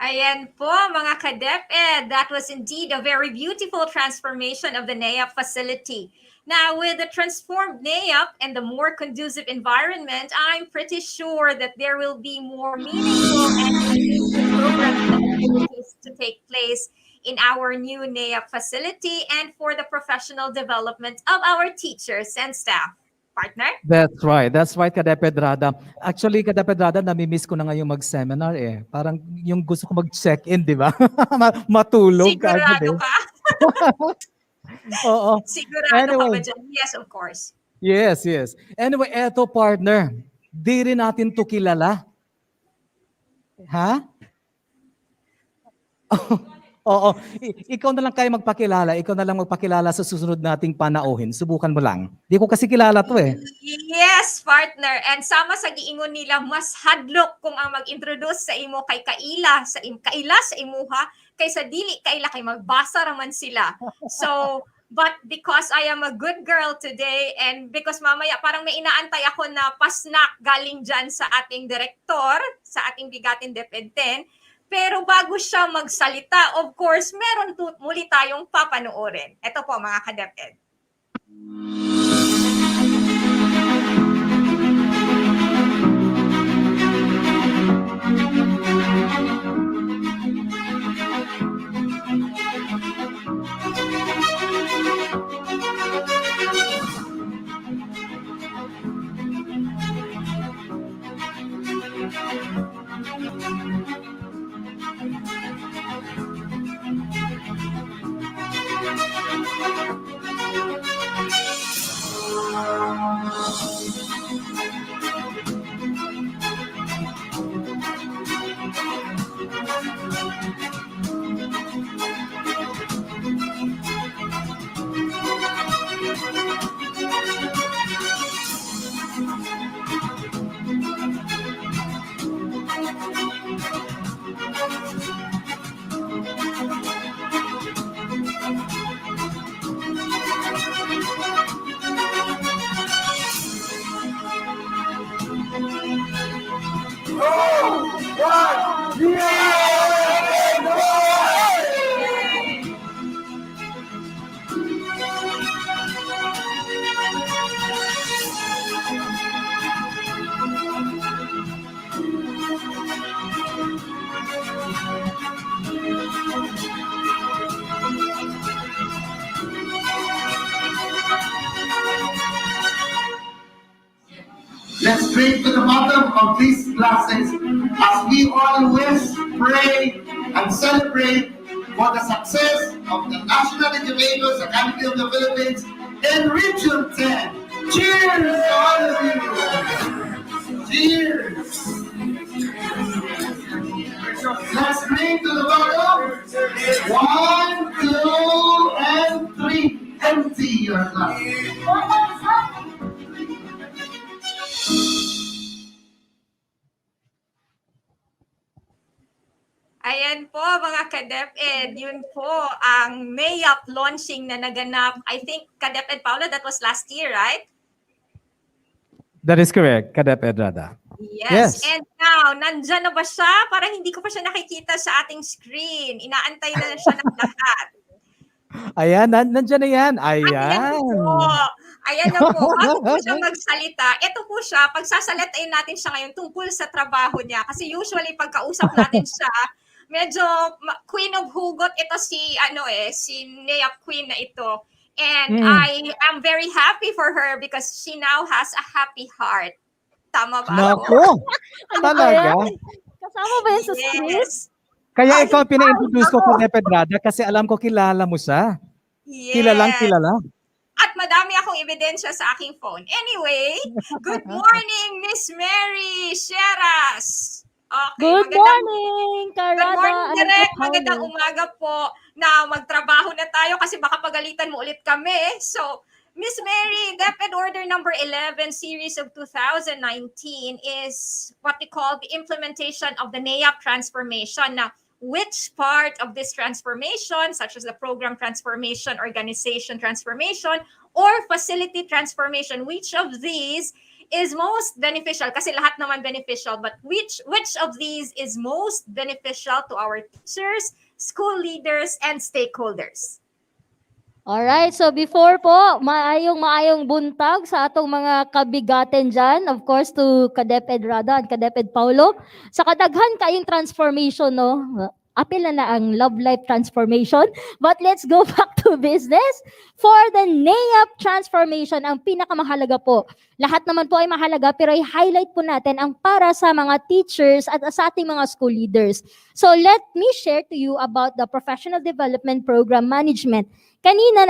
Ayan po mga ka-DepEd, that was indeed a very beautiful transformation of the NAIAP facility. Now, with the transformed NAIAP and the more conducive environment, I'm pretty sure that there will be more meaningful and conducive programs and activities to take place in our new NAIAP facility and for the professional development of our teachers and staff. partner? That's right, Kadeped Rada. Actually, Kadeped Rada, nami-miss ko na ngayon mag-seminar eh. Parang yung gusto ko mag-check-in, di ba? Matulog kaagad Sigurado eh. ka? Oo. Sigurado ka ba Anyway, dyan? Yes, of course. yes. Anyway, eto partner, di rin natin to kilala. Ha? Oo. Ikaw na lang kayo magpakilala. Ikaw na lang magpakilala sa susunod nating panauhin. Subukan mo lang. Di ko kasi kilala to eh. Yes, partner. And sama sa giingon nila, mas hadlok kung ang mag-introduce sa imo kay kaila, kaila sa imuha, kaysa dili kaila kay magbasa raman sila. So, but because I am a good girl today and because mamaya parang may inaantay ako na pasnak galing dyan sa ating direktor, sa ating BigaTEN DepEd 10, pero bago siya magsalita, of course, meron muli tayong papanoorin. Ito po mga ka-DepEd. Let's drink to the bottom of these glasses as we always pray and celebrate for the success of the National Educators Academy of the Philippines in Region 10. Cheers to all of you! Cheers! Let's drink to the bottom. 1, 2, and 3. Empty your glass. Ayan po mga ka-DepEd, yun po ang NAYAP launching na naganap. I think ka-DepEd Paula, that was last year, right? That is correct, Kadeped Rada. Yes. And now, nandyan na ba siya? Parang hindi ko pa siya nakikita sa ating screen. Inaantay na siya ng lahat. Ayan, nandyan na yan. Ayan Ayan. po. Ayan na po. Bago po siya magsalita, ito po siya, pagsasalitain natin siya ngayon tungkol sa trabaho niya. Kasi usually, pagkausap natin siya, medyo queen of hugot ito si Nea Queen na ito. And I am very happy for her because she now has a happy heart. Tama ba? Naku! Talaga? Kasama ba yan sa script? Kaya ikaw pina-introduce ko kay DepEd Rada kasi alam ko kilala mo siya. Yes. Kilalang kilala. At madami akong ebidensya sa aking phone. Anyway, good morning, Miss Mary Sieras. Okay, Good morning, Karada. Good morning, and Direk. Paulo. Magandang umaga po na magtrabaho na tayo kasi baka pagalitan mo ulit kami. So, Miss Mary, DepEd Order number 11, series of 2019 is what we call the implementation of the NAYAP transformation. Now, which part of this transformation, such as the program transformation, organization transformation, or facility transformation, which of these is most beneficial? Kasi lahat naman beneficial, but which of these is most beneficial to our teachers, school leaders, and stakeholders? Alright, so before po, maayong buntag sa atong mga kabigaten dyan, of course, to ka-DepEd Rada and ka-DepEd Paulo. Sa kadaghan kayong transformation, no? apil na ang love life transformation. But let's go back to business. For the NAEP transformation, ang pinakamahalaga po, lahat naman po ay mahalaga, pero i-highlight po natin ang para sa mga teachers at sa ating mga school leaders. So let me share to you about the Professional Development Program Management. Kanina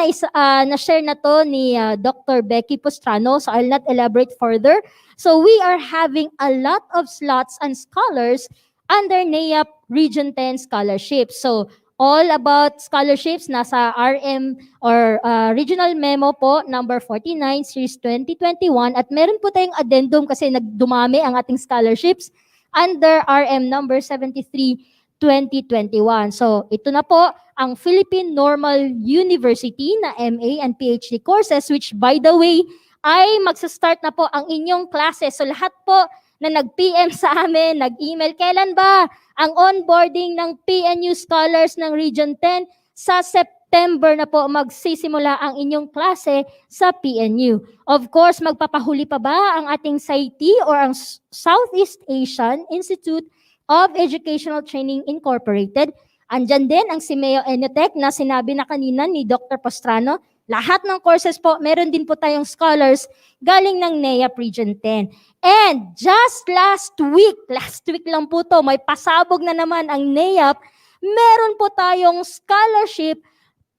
na-share na to ni Dr. Becky Postrano, so I'll not elaborate further. So we are having a lot of slots and scholars under NAEP Region 10 scholarships. So all about scholarships nasa RM or Regional Memo po number 49 series 2021 at meron po tayong addendum kasi nagdumami ang ating scholarships under RM number 73 2021. So ito na po ang Philippine Normal University na MA and PhD courses, which by the way ay magsa-start na po ang inyong classes. So lahat po na nag-PM sa amin, nag-email, kailan ba ang onboarding ng PNU scholars ng Region 10? Sa September na po magsisimula ang inyong klase sa PNU. Of course, magpapahuli pa ba ang ating SAIT or ang Southeast Asian Institute of Educational Training Incorporated? Andyan din ang Simeo Enotech na sinabi na kanina ni Dr. Postrano. Lahat ng courses po, meron din po tayong scholars galing ng NAEP Region 10. And just last week lang po to, may pasabog na naman ang NAEP, meron po tayong scholarship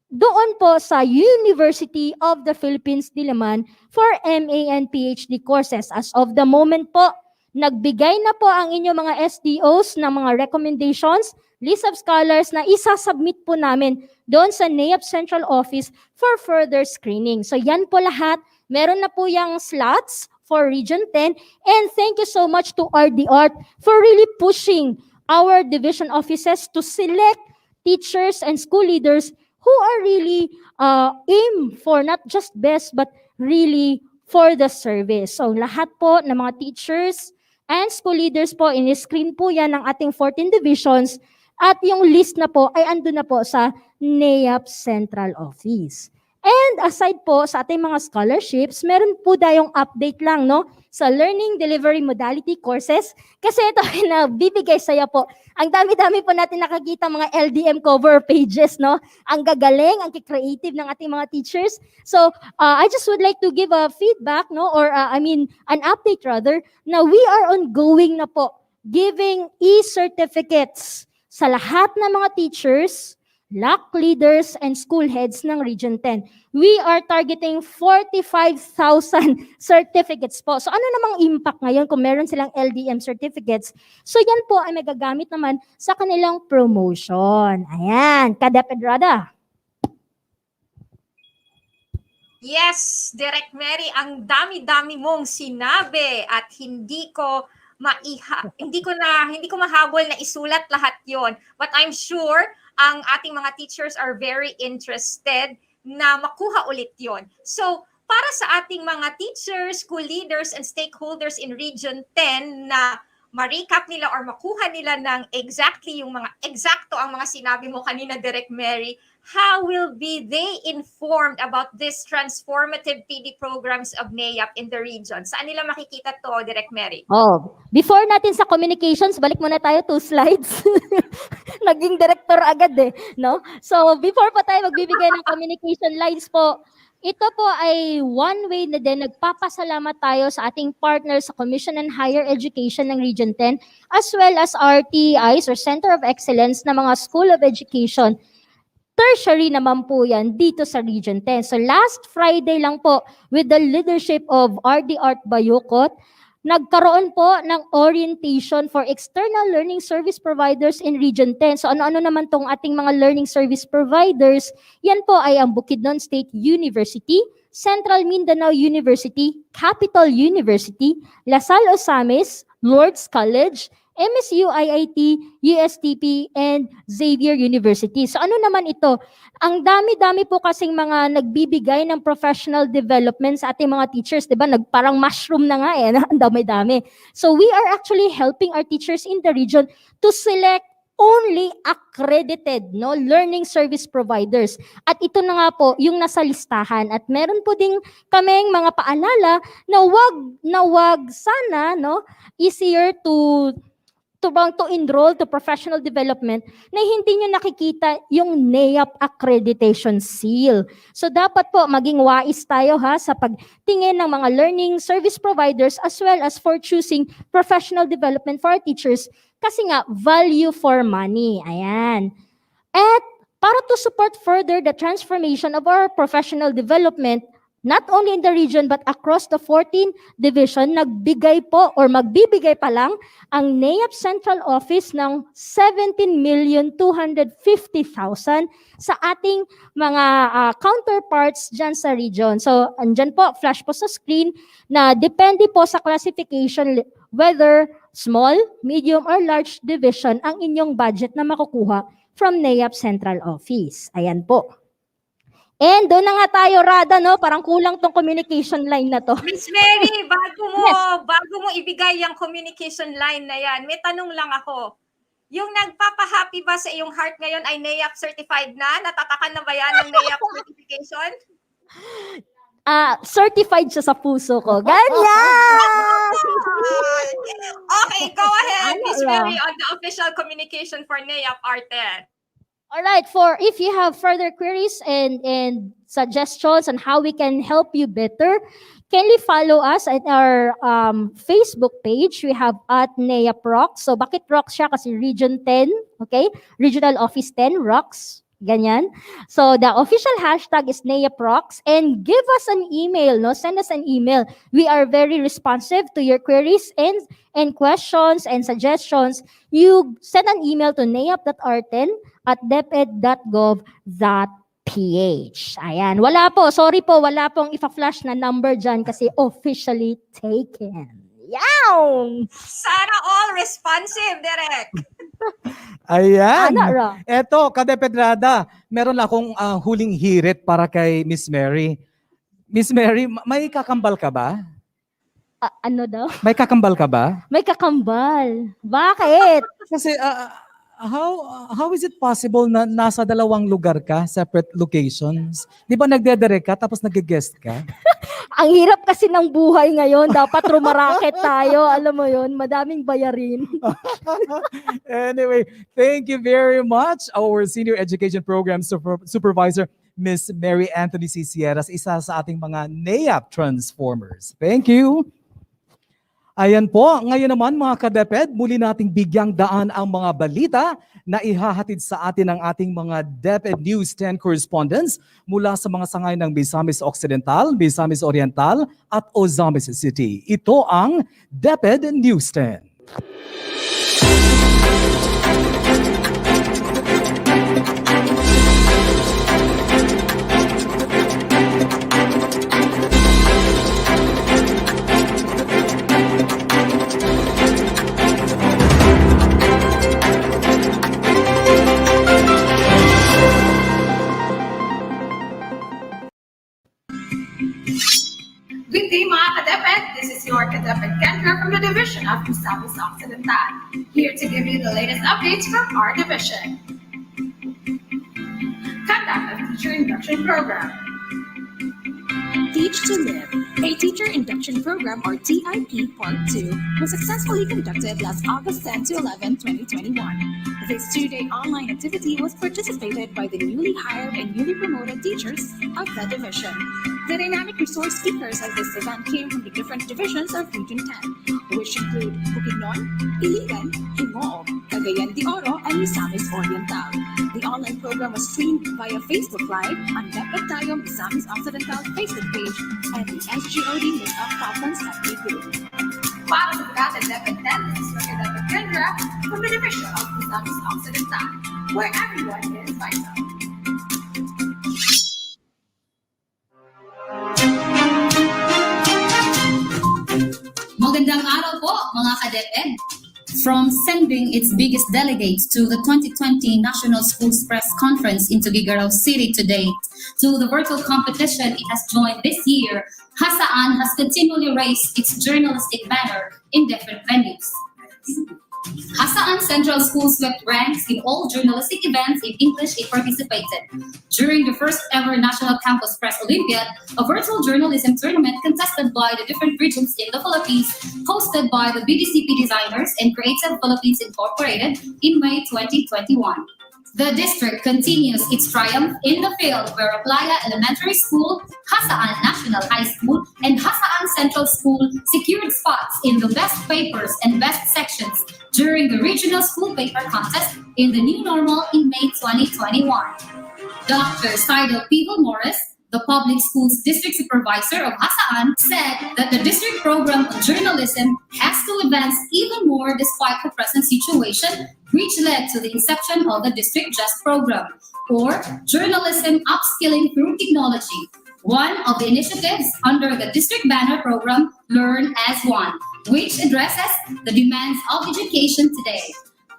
doon po sa University of the Philippines Diliman for MA and PhD courses. As of the moment po, nagbigay na po ang inyong mga SDOs ng mga recommendations, list of scholars na isasubmit po namin doon sa NAEP Central Office for further screening. So yan po lahat. Meron na po yung slots for Region 10. And thank you so much to RDArt for really pushing our division offices to select teachers and school leaders who are really aim for not just best but really for the service. So lahat po ng mga teachers and school leaders po, in-screen po yan ng ating 14 divisions at yung list na po ay andun na po sa NAEP Central Office. And aside po sa ating mga scholarships, meron po tayong update lang no sa learning delivery modality courses kasi ito ay nabibigay saya po. Ang dami-dami po natin nakakita mga LDM cover pages no. Ang gagaling, ang creative ng ating mga teachers. So, I just would like to give a feedback no or an update rather na we are ongoing na po giving e-certificates sa lahat ng mga teachers, LAC leaders, and school heads ng Region 10. We are targeting 45,000 certificates po. So ano namang impact ngayon kung meron silang LDM certificates? So yan po ay magagamit naman sa kanilang promotion. Ayan, ka-DepEd Rada. Yes, Direk Mary, ang dami-dami mong sinabi at hindi ko mahabol na isulat lahat 'yon. But I'm sure ang ating mga teachers are very interested na makuha ulit 'yon. So, para sa ating mga teachers, school leaders, and stakeholders in Region 10 na ma-recap nila or makuha nila ng exactly yung mga eksakto ang mga sinabi mo kanina, Direk Mary, how will be they informed about this transformative PD programs of NAEP in the region? Saan nila makikita to, Direk Mary? Oh, before natin sa communications, balik muna tayo 2 slides. Naging director agad no? So, before pa tayo magbibigay ng communication lines po, ito po ay one way na din nagpapasalamat tayo sa ating partners sa Commission on Higher Education ng Region 10 as well as RTIs or Center of Excellence na mga School of Education. Tertiary naman po yan dito sa Region 10. So last Friday lang po with the leadership of RDArt Bayocot, nagkaroon po ng orientation for external learning service providers in Region 10. So ano-ano naman tong ating mga learning service providers? Yan po ay ang Bukidnon State University, Central Mindanao University, Capital University, La Salle Osamis, Lourdes College, MSU, IIT, USTP, and Xavier University. So ano naman ito? Ang dami-dami po kasing mga nagbibigay ng professional development sa ating mga teachers, di ba? Parang mushroom na nga ang dami-dami. So we are actually helping our teachers in the region to select only accredited learning service providers. At ito na nga po yung nasa listahan. At meron po ding kaming mga paalala na wag sana easier to to enroll to professional development na hindi nyo nakikita yung NAEP accreditation seal. So dapat po maging wais tayo sa pagtingin ng mga learning service providers as well as for choosing professional development for our teachers kasi nga value for money. Ayan. At para to support further the transformation of our professional development, not only in the region but across the 14 division, nagbigay po or magbibigay pa lang ang NAEP Central Office ng 17,250,000 sa ating mga counterparts dyan sa region. So, andyan po, flash po sa screen na depende po sa classification whether small, medium, or large division ang inyong budget na makukuha from NAEP Central Office. Ayan po. And doon na nga tayo, Rada, no? Parang kulang tong communication line na to. Miss Mary, bago mo ibigay yung communication line na yan, may tanong lang ako. Yung nagpapahappy ba sa iyong heart ngayon ay NAEP certified na? Natatakan na ba yan ng NAEP certification? Certified siya sa puso ko. Ganyan! Okay, go ahead, Miss Mary, on the official communication for NAEP R10. Alright, for if you have further queries and suggestions on how we can help you better, kindly follow us at our Facebook page. We have at NAEP Rocks. So bakit Rocks siya? Kasi Region 10, okay? Regional Office 10, Rocks. Ganyan. So the official hashtag is NAEP Rocks, and give us an email, no? Send us an email. We are very responsive to your queries and questions and suggestions. You send an email to naep.art10@deped.gov.ph. Ayan. Wala po, sorry po, wala pong ipa-flash na number dyan kasi officially taken. Yaw! Sana all responsive, Derek. Ayan. Eto, Kadeped Rada, meron akong huling hirit para kay Miss Mary. Miss Mary, may kakambal ka ba? Ano daw? May kakambal ka ba? May kakambal. Bakit? Kasi how is it possible na nasa dalawang lugar ka, separate locations? Di ba nagdedere ka tapos nag-guest ka? Ang hirap kasi ng buhay ngayon. Dapat rumaraket tayo. Alam mo yun, madaming bayarin. Anyway, thank you very much, our Senior Education Program Supervisor, Miss Mary Anthony C. Sieras, isa sa ating mga NAEP Transformers. Thank you. Ayan po, ngayon naman mga ka-DepEd, muli nating bigyang daan ang mga balita na ihahatid sa atin ng ating mga DepEd News 10 correspondents mula sa mga sangay ng Misamis Occidental, Misamis Oriental at Ozamis City. Ito ang DepEd News 10. Good day mga ka-DepEd, this is your ka-DepEd Kendra from the division of Misamis Occidental, here to give you the latest updates from our division. Conduct of Teacher Induction Program. Teach to Live, a teacher induction program or TIP Part 2 was successfully conducted last August 10 to 11, 2021. This 2-day online activity was participated by the newly hired and newly promoted teachers of the division. The dynamic resource speakers of this event came from the different divisions of Region 10, which include Bukidnon, Iligan, Hingoo, Cagayan de Oro, and Misamis Oriental. The online program was streamed via Facebook Live on DepEd Tayo Misamis Occidental Facebook page and the SGOD Makeup Conference FB group. Para sa BigaTEN DepEd 10, this is your ka-DepEd Kendra from the division of Misamis Occidental, where everyone is vital. Magandang araw po mga ka-DepEd. From sending its biggest delegates to the 2020 National Schools Press Conference in Tuguegarao City today, to the virtual competition it has joined this year, Hasaan has continually raised its journalistic banner in different venues. Hasaan Hasaan Central School swept ranks in all journalistic events in English it participated. During the first ever National Campus Press Olympiad, a virtual journalism tournament contested by the different regions in the Philippines, hosted by the BigaTEN and Creative Philippines Incorporated in May 2021. The district continues its triumph in the field where Playa Elementary School, Hasaan National High School, and Hasaan Central School secured spots in the best papers and best sections during the regional school paper contest in the new normal in May 2021. Dr. Seidel Pivo Morris, the public schools district supervisor of Hasaan, said that the district program on journalism has to advance even more despite the present situation, which led to the inception of the District Just program, or Journalism Upskilling Through Technology, one of the initiatives under the district banner program Learn as One, which addresses the demands of education today.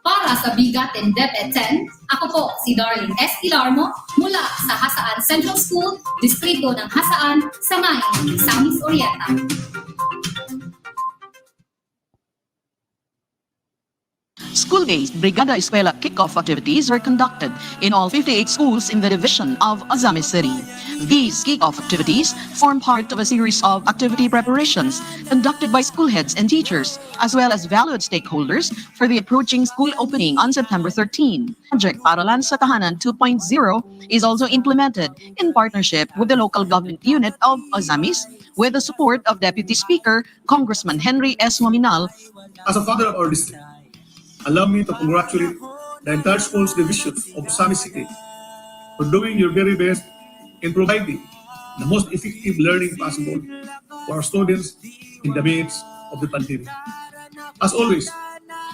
Para sa BigaTEN DepEd X, ako po si Darlene S. Ilarmo mula sa Hasaan Central School, Distrito ng Hasaan, Sangayan, Misamis Oriental. School-based Brigada Eskwela kickoff activities are conducted in all 58 schools in the division of Ozamis City. These kickoff activities form part of a series of activity preparations conducted by school heads and teachers, as well as valued stakeholders for the approaching school opening on September 13. Project Paralan sa Tahanan 2.0 is also implemented in partnership with the local government unit of Ozamis, with the support of Deputy Speaker Congressman Henry S. Waminal. As a father of our district, allow me to congratulate the entire schools division of Ozamis City for doing your very best in providing the most effective learning possible for our students in the midst of the pandemic. As always,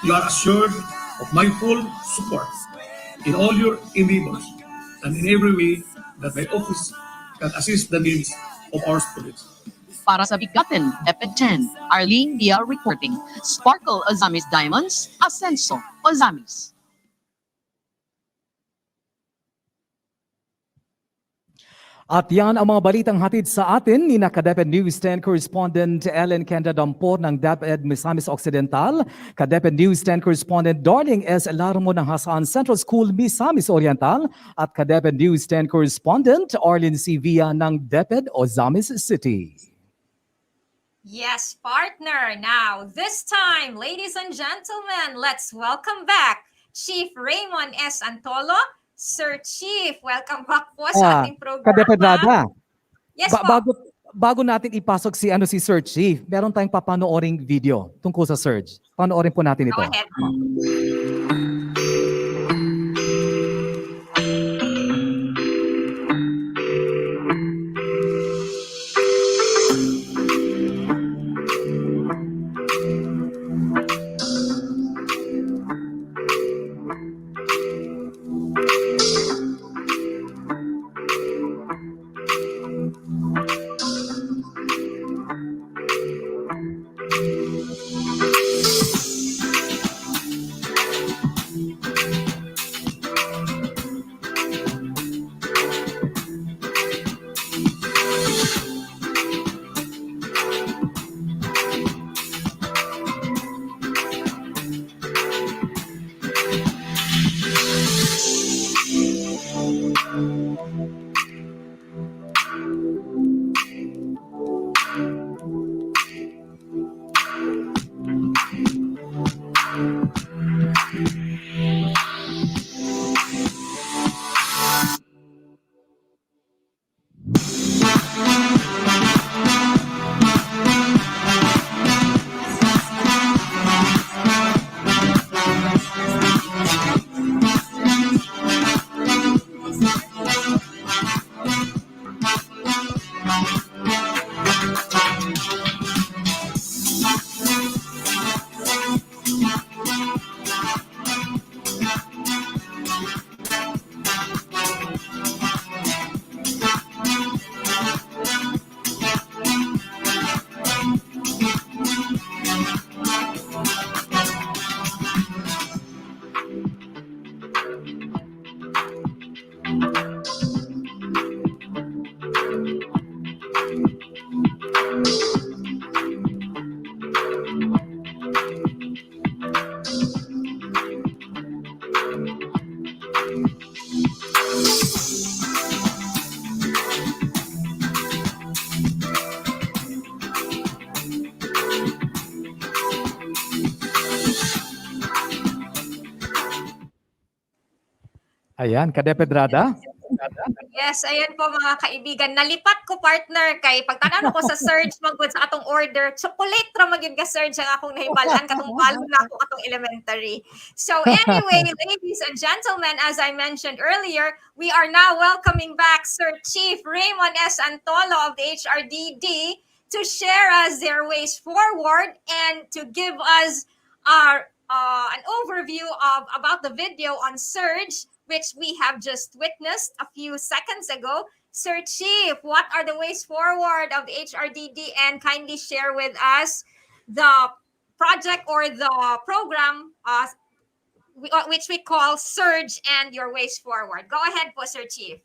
you are assured of my full support in all your endeavors and in every way that my office can assist the needs of our students. Para sa BigaTEN DepEd X, Arlene Dial reporting. Sparkle Ozamis Diamonds, Ascenso Ozamis. At yan ang mga balitang hatid sa atin ni ka-DepEd News 10 correspondent Ellen Kenda Dampor ng DepEd Misamis Occidental, ka-DepEd News 10 correspondent Darling S. Larmo ng Hasaan Central School, Misamis Oriental, at ka-DepEd News 10 correspondent Arlene C. Villa ng DepEd Ozamis City. Yes, partner. Now, this time, ladies and gentlemen, let's welcome back Chief Raymond S. Antolo. Sir Chief, welcome back po sa ating programa. ka-DepEd Rada. Yes po. Bago natin ipasok si Sir Chief, meron tayong papanooring video tungkol sa Surge. Panoorin po natin ito. Go ahead po. Ayan, ka-DepEd Rada. Yes, ayan po mga kaibigan. Nalipat ko partner kay pagtanano ko sa Surge magud sa atong order. Chocolate ra magyud ka Surge ang akong nahibalan katong balo na ako katong elementary. So anyway, ladies and gentlemen, as I mentioned earlier, we are now welcoming back Sir Chief Raymond S. Antolo of the HRDD to share us their ways forward and to give us an overview of about the video on Surge, which we have just witnessed a few seconds ago. Sir Chief, what are the ways forward of the HRDD, and kindly share with us the project or the program which we call Surge and your ways forward. Go ahead po, Sir Chief.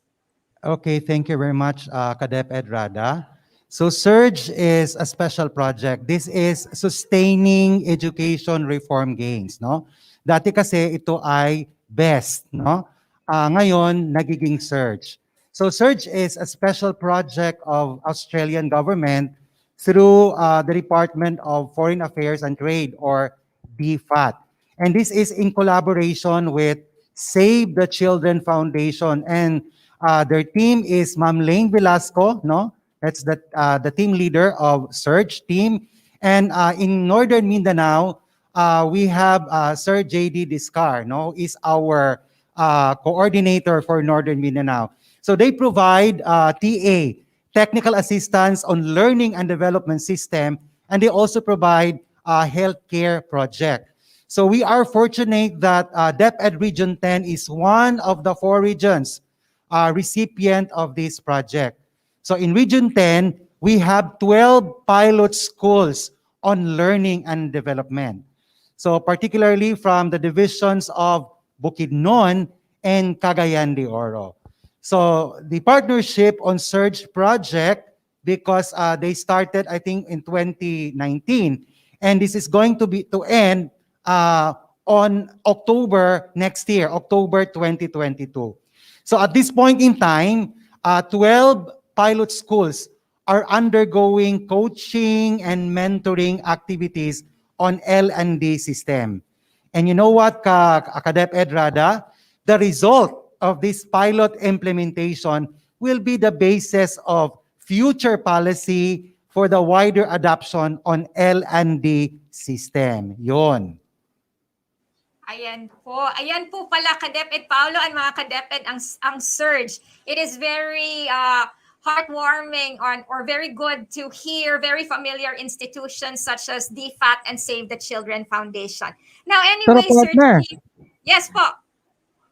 Okay, thank you very much, ka-DepEd Rada. So Surge is a special project. This is sustaining education reform gains, no? Dati kasi ito ay BEST, no? Ngayon, nagiging Surge. So Surge is a special project of Australian government through the Department of Foreign Affairs and Trade, or DFAT. And this is in collaboration with Save the Children Foundation. And their team is Ma'am Lane Velasco, no? That's the team leader of Surge team. And in Northern Mindanao, we have Sir J.D. Discar, no? Is our coordinator for Northern Mindanao. So they provide TA, technical assistance on learning and development system, and they also provide a healthcare project. So we are fortunate that DepEd Region 10 is one of the 4 regions recipient of this project. So in Region 10, we have 12 pilot schools on learning and development. So particularly from the divisions of Bukidnon and Cagayan de Oro. So the partnership on Surge project, because they started, I think, in 2019, and this is going to end on October next year, October 2022. So at this point in time, 12 pilot schools are undergoing coaching and mentoring activities on L&D system. And you know what, ka-DepEd Rada? The result of this pilot implementation will be the basis of future policy for the wider adoption on L&D system. Yon. Ayan po pala ka-DepEd Paolo and mga ka-DepEd ang Surge. It is very heartwarming or very good to hear very familiar institutions such as DFAT and Save the Children Foundation. Now anyway, Sir Chief, yes po.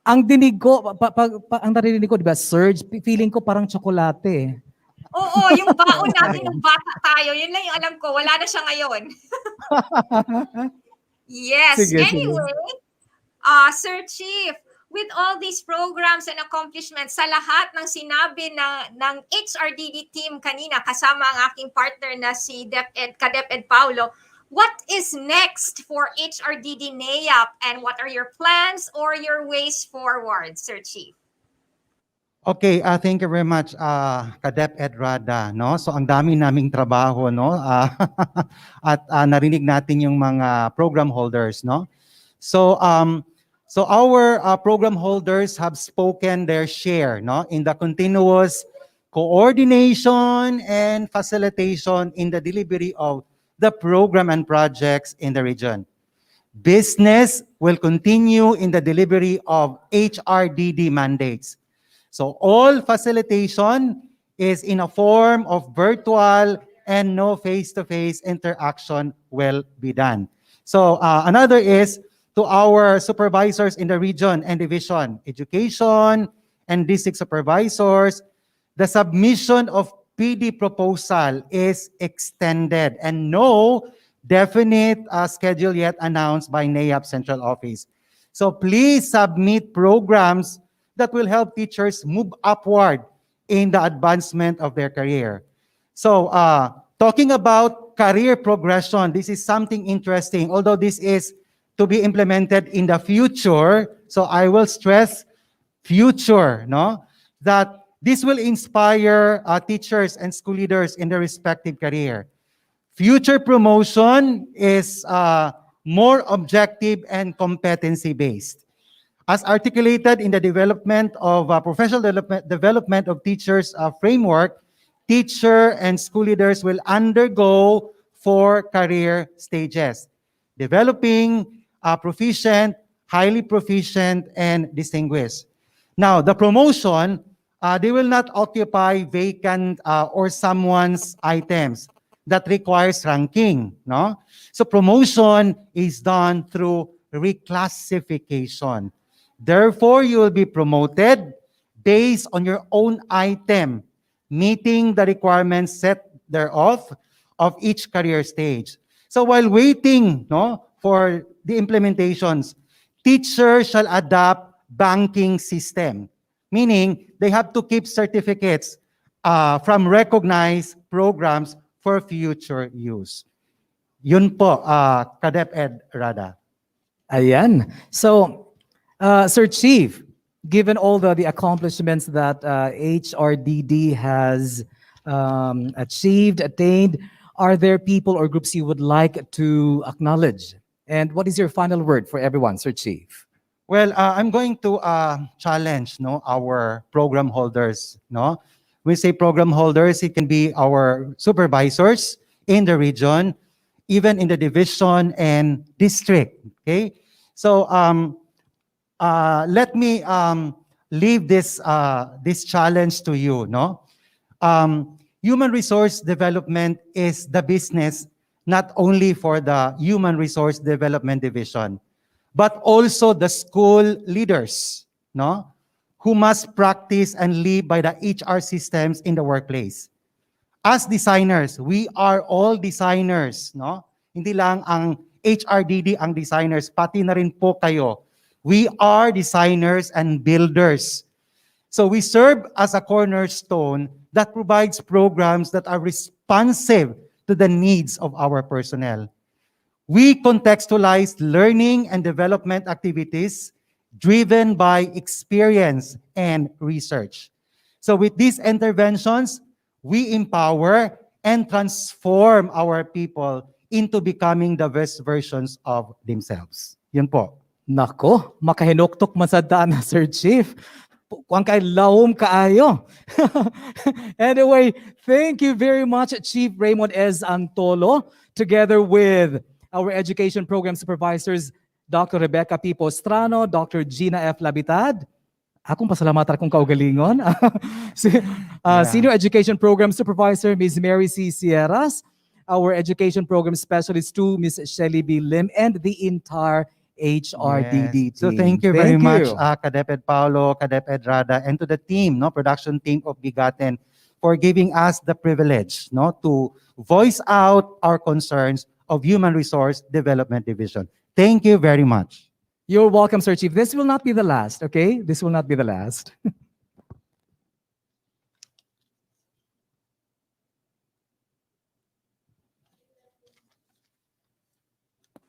Ang dinig ko, ang narinig ko, di ba, Surge, feeling ko parang tsokolate. Oo, yung baon natin ng bata tayo, yun lang yung alam ko, wala na siya ngayon. Yes, anyway, Sir Chief, with all these programs and accomplishments, sa lahat ng sinabi ng HRDD team kanina, kasama ang aking partner na si ka-DepEd Paolo, what is next for HRDD NAYAP, and what are your plans or your ways forward, Sir Chief? Okay, thank you very much, ka-DepEd Rada, no? So ang dami naming trabaho, no? At narinig natin yung mga program holders, no? So our program holders have spoken their share, no, in the continuous coordination and facilitation in the delivery of the program and projects in the region. Business will continue in the delivery of HRDD mandates. So all facilitation is in a form of virtual and no face-to-face interaction will be done. So another is to our supervisors in the region and division, education and district supervisors, the submission of PD proposal is extended and no definite schedule yet announced by NAYAP Central Office. So please submit programs that will help teachers move upward in the advancement of their career. So talking about career progression, this is something interesting, although this is to be implemented in the future. So I will stress future, no? That this will inspire teachers and school leaders in their respective career. Future promotion is more objective and competency-based. As articulated in the development of professional development of teachers framework, teacher and school leaders will undergo 4 career stages: developing, proficient, highly proficient, and distinguished. Now, the promotion, they will not occupy vacant or someone's items that requires ranking, no? So promotion is done through reclassification. Therefore, you will be promoted based on your own item, meeting the requirements set thereof of each career stage. So while waiting, no, for the implementations, teachers shall adopt banking system, meaning they have to keep certificates from recognized programs for future use. Yun po, ka-DepEd Rada. Ayan. So, Sir Chief, given all the accomplishments that HRDD has achieved, attained, are there people or groups you would like to acknowledge? And what is your final word for everyone, Sir Chief? Well, I'm going to challenge, no, our program holders, no. We say program holders, it can be our supervisors in the region, even in the division and district. Okay, so let me leave this this challenge to you. No, human resource development is the business not only for the human resource development division, but also the school leaders, no, who must practice and live by the HR systems in the workplace. As designers, we are all designers, no? Hindi lang ang HRDD ang designers, pati na rin po kayo. We are designers and builders. So we serve as a cornerstone that provides programs that are responsive to the needs of our personnel. We contextualize learning and development activities driven by experience and research. So with these interventions, we empower and transform our people into becoming the best versions of themselves. Yun po. Nako, makahinuktok man sa daan na, Sir Chief. Kuang kay lahom kaayo. Anyway, thank you very much, Chief Raymund S. Antolo, together with our education program supervisors, Dr. Rebecca P. Postrano, Dr. Gina F. Labitad. Akong pasalamatan akong kaugalingon. Senior Education Program Supervisor, Ms. Mary C. Sieras, our Education Program Specialist 2, Ms. Shelly B. Lim, and the entire HRDD team. So thank you very much, ka-DepEd Paulo, ka-DepEd Rada, and to the team, no, production team of BigaTEN, for giving us the privilege, no, to voice out our concerns of Human Resource Development Division. Thank you very much. You're welcome, Sir Chief. This will not be the last, okay? This will not be the last.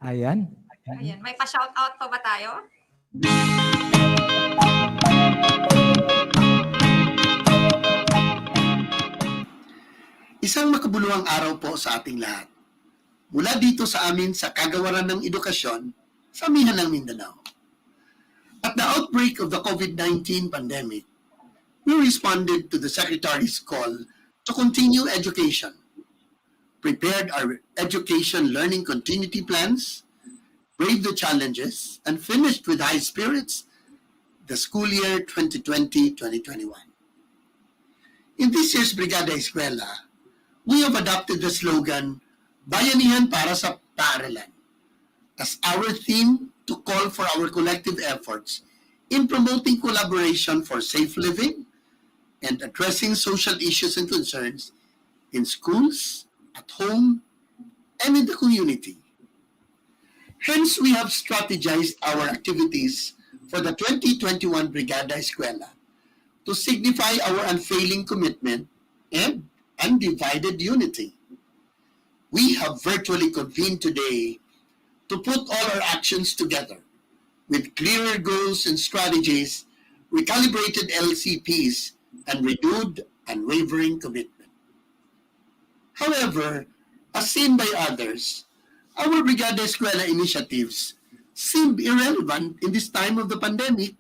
Ayan. Ayan. May pa-shoutout pa ba tayo? Isang makabuluhang araw po sa ating lahat. Mula dito sa amin sa Kagawaran ng Edukasyon sa Amihan ng Mindanao. At the outbreak of the COVID-19 pandemic, we responded to the Secretary's call to continue education, prepared our education learning continuity plans, braved the challenges, and finished with high spirits the school year 2020-2021. In this year's Brigada Eskwela, we have adopted the slogan, Bayanihan para sa Paaralan, as our theme to call for our collective efforts in promoting collaboration for safe living and addressing social issues and concerns in schools, at home, and in the community. Hence, we have strategized our activities for the 2021 Brigada Eskwela to signify our unfailing commitment and undivided unity. We have virtually convened today to put all our actions together with clearer goals and strategies, recalibrated LCPs, and renewed unwavering commitment. However, as seen by others, our Brigada Eskwela initiatives seem irrelevant in this time of the pandemic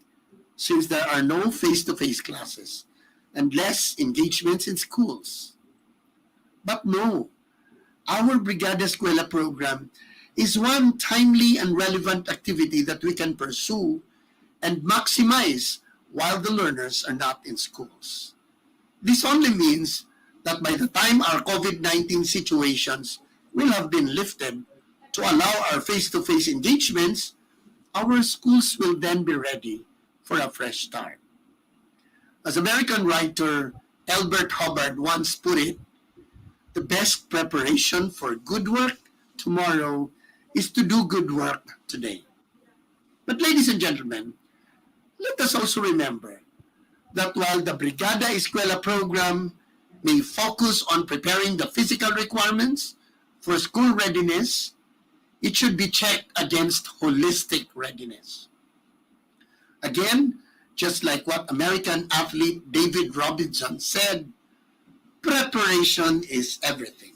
since there are no face-to-face classes and less engagements in schools. But no, our Brigada Eskwela program is one timely and relevant activity that we can pursue and maximize while the learners are not in schools. This only means that by the time our COVID-19 situations will have been lifted to allow our face-to-face engagements, our schools will then be ready for a fresh start. As American writer Elbert Hubbard once put it, the best preparation for good work tomorrow is to do good work today. But ladies and gentlemen, let us also remember that while the Brigada Eskwela program may focus on preparing the physical requirements for school readiness, it should be checked against holistic readiness. Again, just like what American athlete David Robinson said, preparation is everything.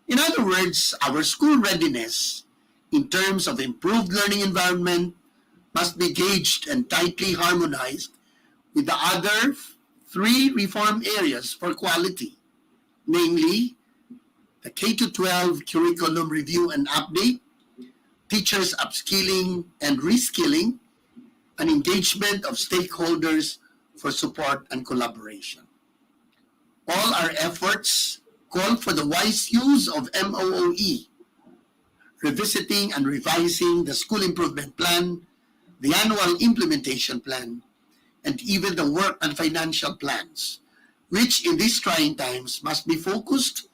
In other words, our school readiness in terms of improved learning environment must be gauged and tightly harmonized with the other three reform areas for quality, namely the K-12 curriculum review and update, teachers upskilling and reskilling, and engagement of stakeholders for support and collaboration. All our efforts call for the wise use of MOOE, revisiting and revising the school improvement plan, the annual implementation plan, and even the work and financial plans, which in these trying times must be focused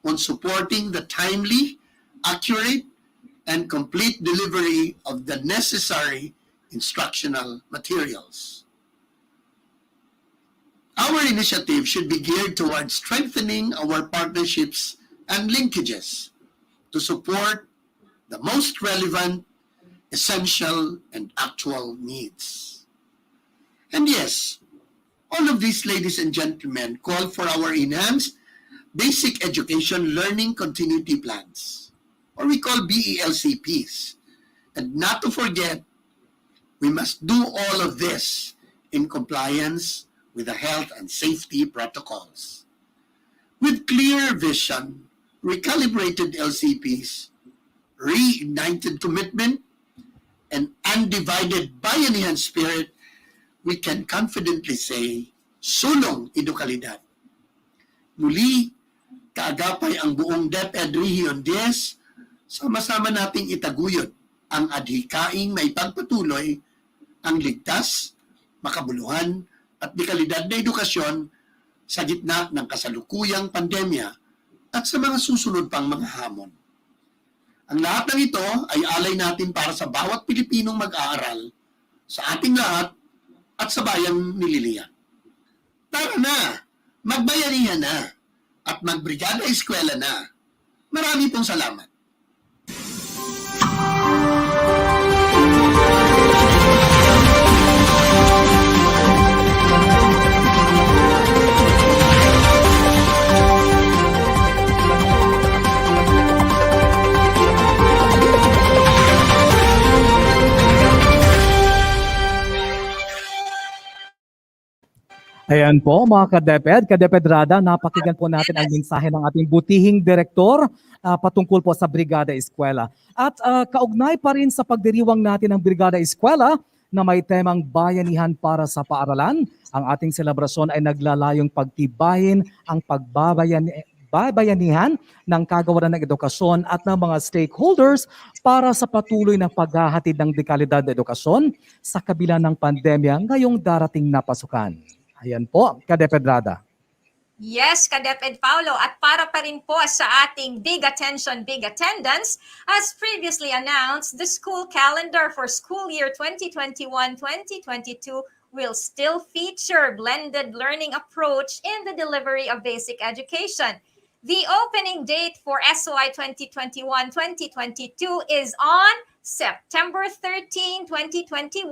on supporting the timely, accurate, and complete delivery of the necessary instructional materials. Our initiative should be geared towards strengthening our partnerships and linkages to support the most relevant, essential, and actual needs. And yes, all of these, ladies and gentlemen, call for our enhanced basic education learning continuity plans, or we call BELCPs. And not to forget, we must do all of this in compliance with the health and safety protocols. With clear vision, recalibrated LCPs, reignited commitment, and undivided bayanihan spirit, we can confidently say, sulong edukalidad. Muli, kaagapay ang buong DepEd Region 10, sama-sama nating itaguyod ang adhikaing maipagpatuloy ang ligtas, makabuluhan, at dekalidad na edukasyon sa gitna ng kasalukuyang pandemya at sa mga susunod pang mga hamon. Ang lahat ng ito ay alay natin para sa bawat Pilipinong mag-aaral, sa ating lahat, at sa bayang nililiyan. Tara na, magbayanihan na, at magbrigada eskwela na. Marami pong salamat. Ayan po mga ka-DepEd Rada, napakinggan po natin ang mensahe ng ating butihing direktor patungkol po sa Brigada Eskwela. At kaugnay pa rin sa pagdiriwang natin ng Brigada Eskwela na may temang bayanihan para sa paaralan, ang ating selebrasyon ay naglalayong pagtibayin ang pagbabayanihan ng kagawaran ng edukasyon at ng mga stakeholders para sa patuloy na paghahatid ng dekalidad na edukasyon sa kabila ng pandemya ngayong darating na pasukan. Ayan po, ka-DepEd Rada. Yes, ka-DepEd Paulo. At para pa rin po sa ating big attention, big attendance, as previously announced, the school calendar for school year 2021-2022 will still feature blended learning approach in the delivery of basic education. The opening date for SOI 2021-2022 is on September 13, 2021.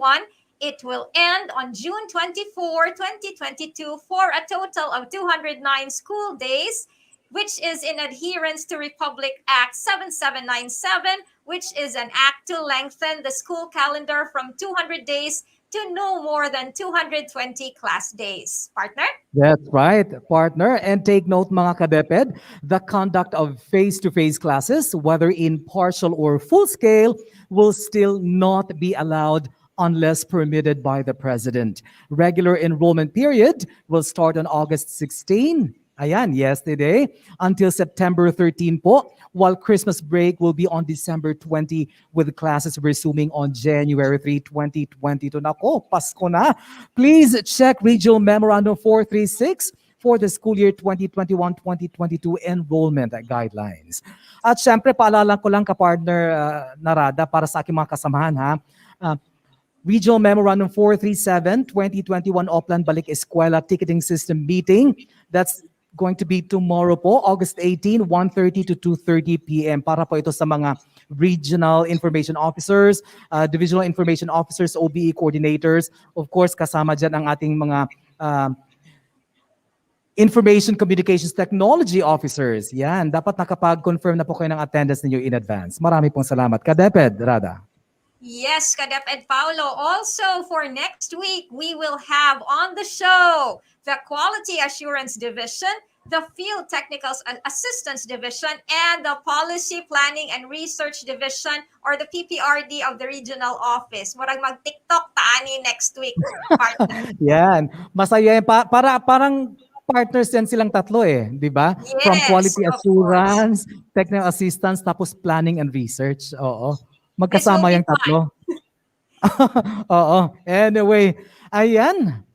It will end on June 24, 2022 for a total of 209 school days which is in adherence to Republic Act 7797, which is an act to lengthen the school calendar from 200 days to no more than 220 class days. Partner? That's right, partner. And take note, mga ka-DepEd, the conduct of face-to-face classes, whether in partial or full scale, will still not be allowed unless permitted by the President. Regular enrollment period will start on August 16, ayan, yesterday, until September 13 po, while Christmas break will be on December 20 with classes resuming on January 3, 2022. Nako, Pasko na. Please check Regional Memorandum 436 for the school year 2021-2022 enrollment guidelines. At syempre, paalala ko lang ka-partner Narada para sa aking mga kasamahan ha. Regional Memorandum 437, 2021 Oplan Balik Eskwela Ticketing System Meeting. That's going to be tomorrow po, August 18, 1:30 to 2:30 p.m. Para po ito sa mga regional information officers, divisional information officers, OBE coordinators. Of course, kasama dyan ang ating mga information communications technology officers. Yan, dapat nakapag-confirm na po kayo ng attendance ninyo in advance. Marami pong salamat. Ka-DepEd, Rada. Yes, ka-DepEd Paulo. Also, for next week, we will have on the show the Quality Assurance Division, the Field Technical Assistance Division, and the Policy Planning and Research Division, or the PPRD of the regional office. Murag mag-TikTok taani next week, partner. Yan, masaya yan. Parang partners yan silang tatlo di ba? Yes, From Quality of Assurance, Technical Assistance, tapos Planning and Research. Oo. Magkasama yung tatlo. Oo. Anyway, ayan.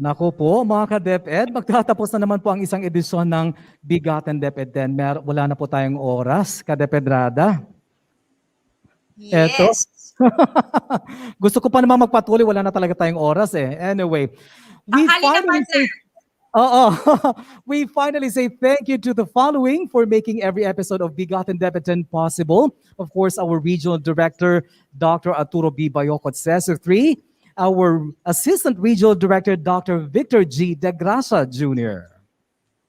Naku po, mga ka-DepEd, magtatapos na naman po ang isang edisyon ng BigaTEN DepEd 10. Wala na po tayong oras, ka-DepEd Rada. Yes. Eto. Gusto ko pa naman magpatuloy, wala na talaga tayong oras Anyway, we finally say thank you to the following for making every episode of BigaTEN DepEd 10 possible. Of course, our Regional Director, Dr. Arturo B. Bayocot, CESO 3. Our Assistant Regional Director, Dr. Victor G. De Gracia Jr.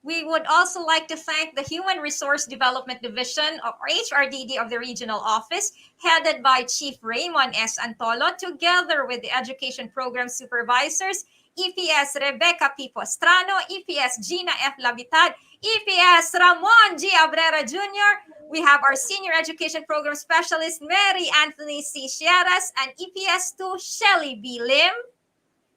We would also like to thank the Human Resource Development Division, or HRDD, of the regional office, headed by Chief Raymund S. Antolo, together with the Education Program Supervisors, EPS Rebecca P. Postrano, EPS Gina F. Labitad, EPS Ramon G. Abrera Jr., we have our Senior Education Program Specialist, Mary Anthony C. Sieras, and EPS2, Shelly B. Lim.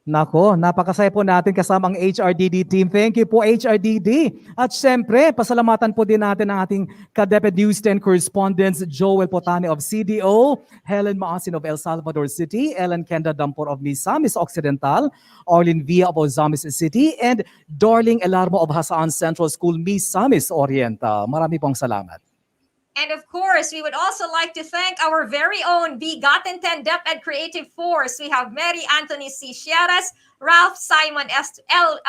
Nako, napakasaya po natin kasama ang HRDD team. Thank you po, HRDD. At syempre, pasalamatan po din natin ang ating ka-DepEd TuesTEN correspondents, Joel Potane of CDO, Helen Maasin of El Salvador City, Ellen Kenda Dampor of Misamis Occidental, Arlene Villa of Ozamis City, and Darling Elarmo of Hasaan Central School, Misamis Oriental. Marami pong salamat. And of course, we would also like to thank our very own BigaTEN DepEd Creative Force. We have Mary Anthony C. Sieras, Ralph Simon El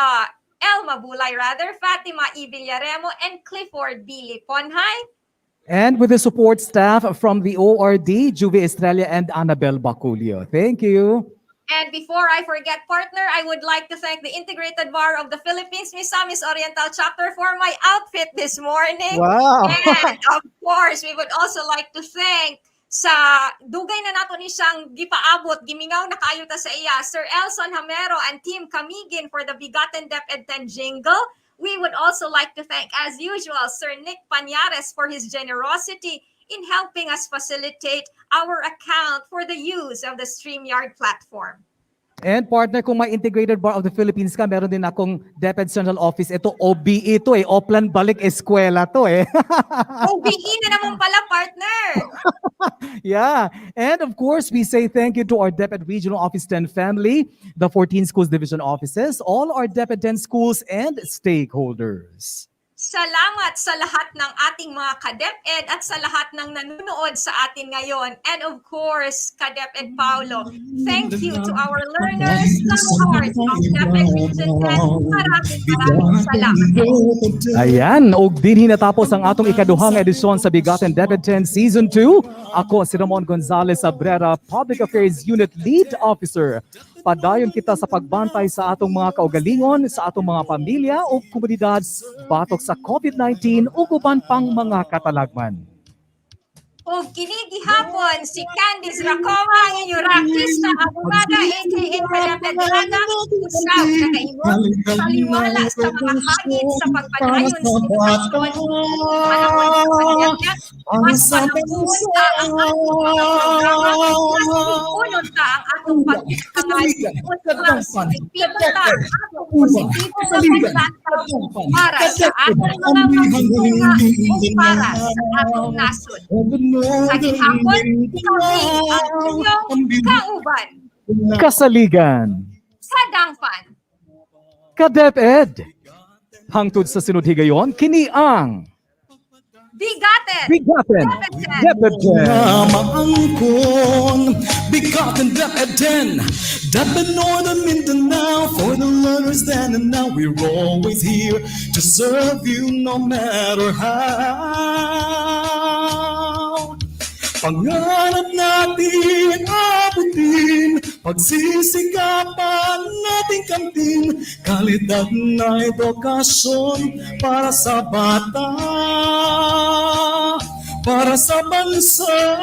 Mabulay, Fatima E. Villaremo, and Clifford B. Liponhay. And with the support staff from the ORD, Juve Estrella and Annabel Baculio. Thank you. And before I forget, partner, I would like to thank the Integrated Bar of the Philippines, Misamis Oriental Chapter, for my outfit this morning. Wow. And of course, we would also like to thank sa dugay na nato ni siyang gipaabot, gimingaw na kayo ta sa iya, Sir Elson Hamero and Team Camigin for the BigaTEN DepEd 10 jingle. We would also like to thank, as usual, Sir Nick Pañares for his generosity in helping us facilitate our account for the use of the StreamYard platform. And partner, kung may Integrated Bar of the Philippines ka, meron din akong DepEd Central Office. Ito, OBE to Oplan Balik Eskwela to OBE na naman pala, partner! Yeah. And of course, we say thank you to our DepEd Regional Office 10 family, the 14 schools division offices, all our DepEd 10 schools and stakeholders. Salamat sa lahat ng ating mga ka-DepEd at sa lahat ng nanonood sa atin ngayon. And of course, ka-DepEd Paulo, thank you to our learners ng heart of DepEd Region 10. Maraming salamat. Ayan, og dinhi natapos ang atong ikaduhang edisyon sa BigaTEN DepEd 10 Season 2. Ako si Ramon Gonzalez Abrera, Public Affairs Unit Lead Officer. Padayon kita sa pagbantay sa atong mga kaugalingon, sa atong mga pamilya o komunidad batok sa COVID-19 ug uban pang mga katalagman. O kinigihapon si Candice Racoma, ang inyong rakista, abogada, a.k.a. ka-DepEd Rada, usaw na kaimong paliwala sa mga hagit sa pagpadayon sa edukasyon. Panahon sa pandemya, mas panabuhon ta ang atong mga programa, mas ipunod ta ang atong pagkakamay, mas epektibo ta ang atong positibo na paglantaw para sa atong mga magtutunga o para sa atong nasod. Sa gihapon, kami ang inyong kauban. Kasaligan. Kadangpan. Ka-DepEd. Hangtod sa sunod higayon, kini ang BigaTEN DepEd 10. Maangkon, BigaTEN DepEd 10. DepEd Northern Mindanao for the learners then and now. We're always here to serve you no matter how. Pangarap natin abutin, pagsisikapan natin kamtin, kalidad na edukasyon para sa bata, para sa bansa.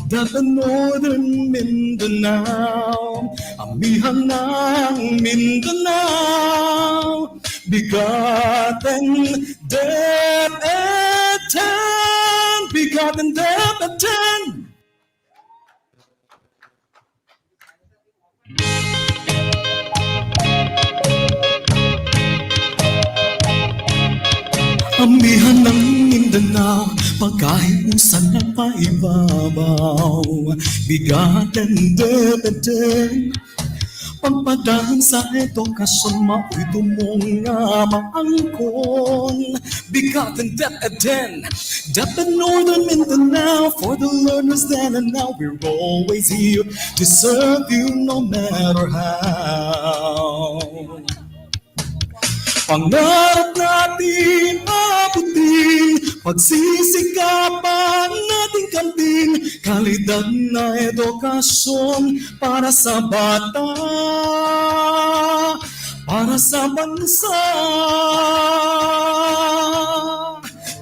DepEd Northern Mindanao, amihan ng Mindanao, BigaTEN DepEd 10, BigaTEN DepEd 10. Amihan ng Mindanao, pagkahiusan na paibabaw, BigaTEN DepEd 10. Pagpadaan sa edukasyon, mao'y tumong nga maangkon. BigaTEN DepEd 10, DepEd Northern Mindanao for the learners then and now. We're always here to serve you no matter how. Pangarap natin abutin, pagsisikapan natin kamtin, kalidad na edukasyon para sa bata, para sa bansa.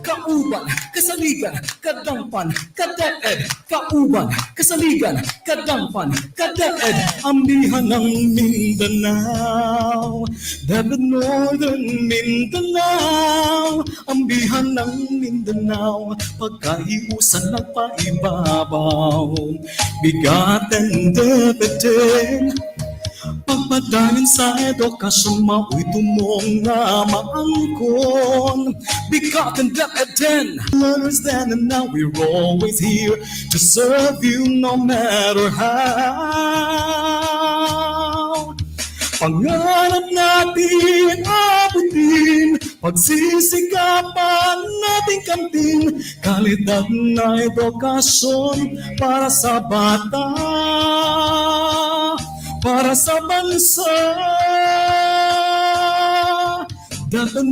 Kauban, kasaligan, kadangpan, ka-DepEd. Kauban, kasaligan, kadangpan, ka-DepEd. Amihan ng Mindanao, DepEd Northern Mindanao, ambihan ng Mindanao, pagkahiusan ng paibabaw. BigaTEN DepEd 10, pagpadayon sa edukasyon, mao'y tumong nga maangkon. BigaTEN DepEd 10, learners then and now. We're always here to serve you no matter how. Pangarap natin abutin, pagsisikapan natin kamtin, kalidad na edukasyon para sa bata, para sa bansa.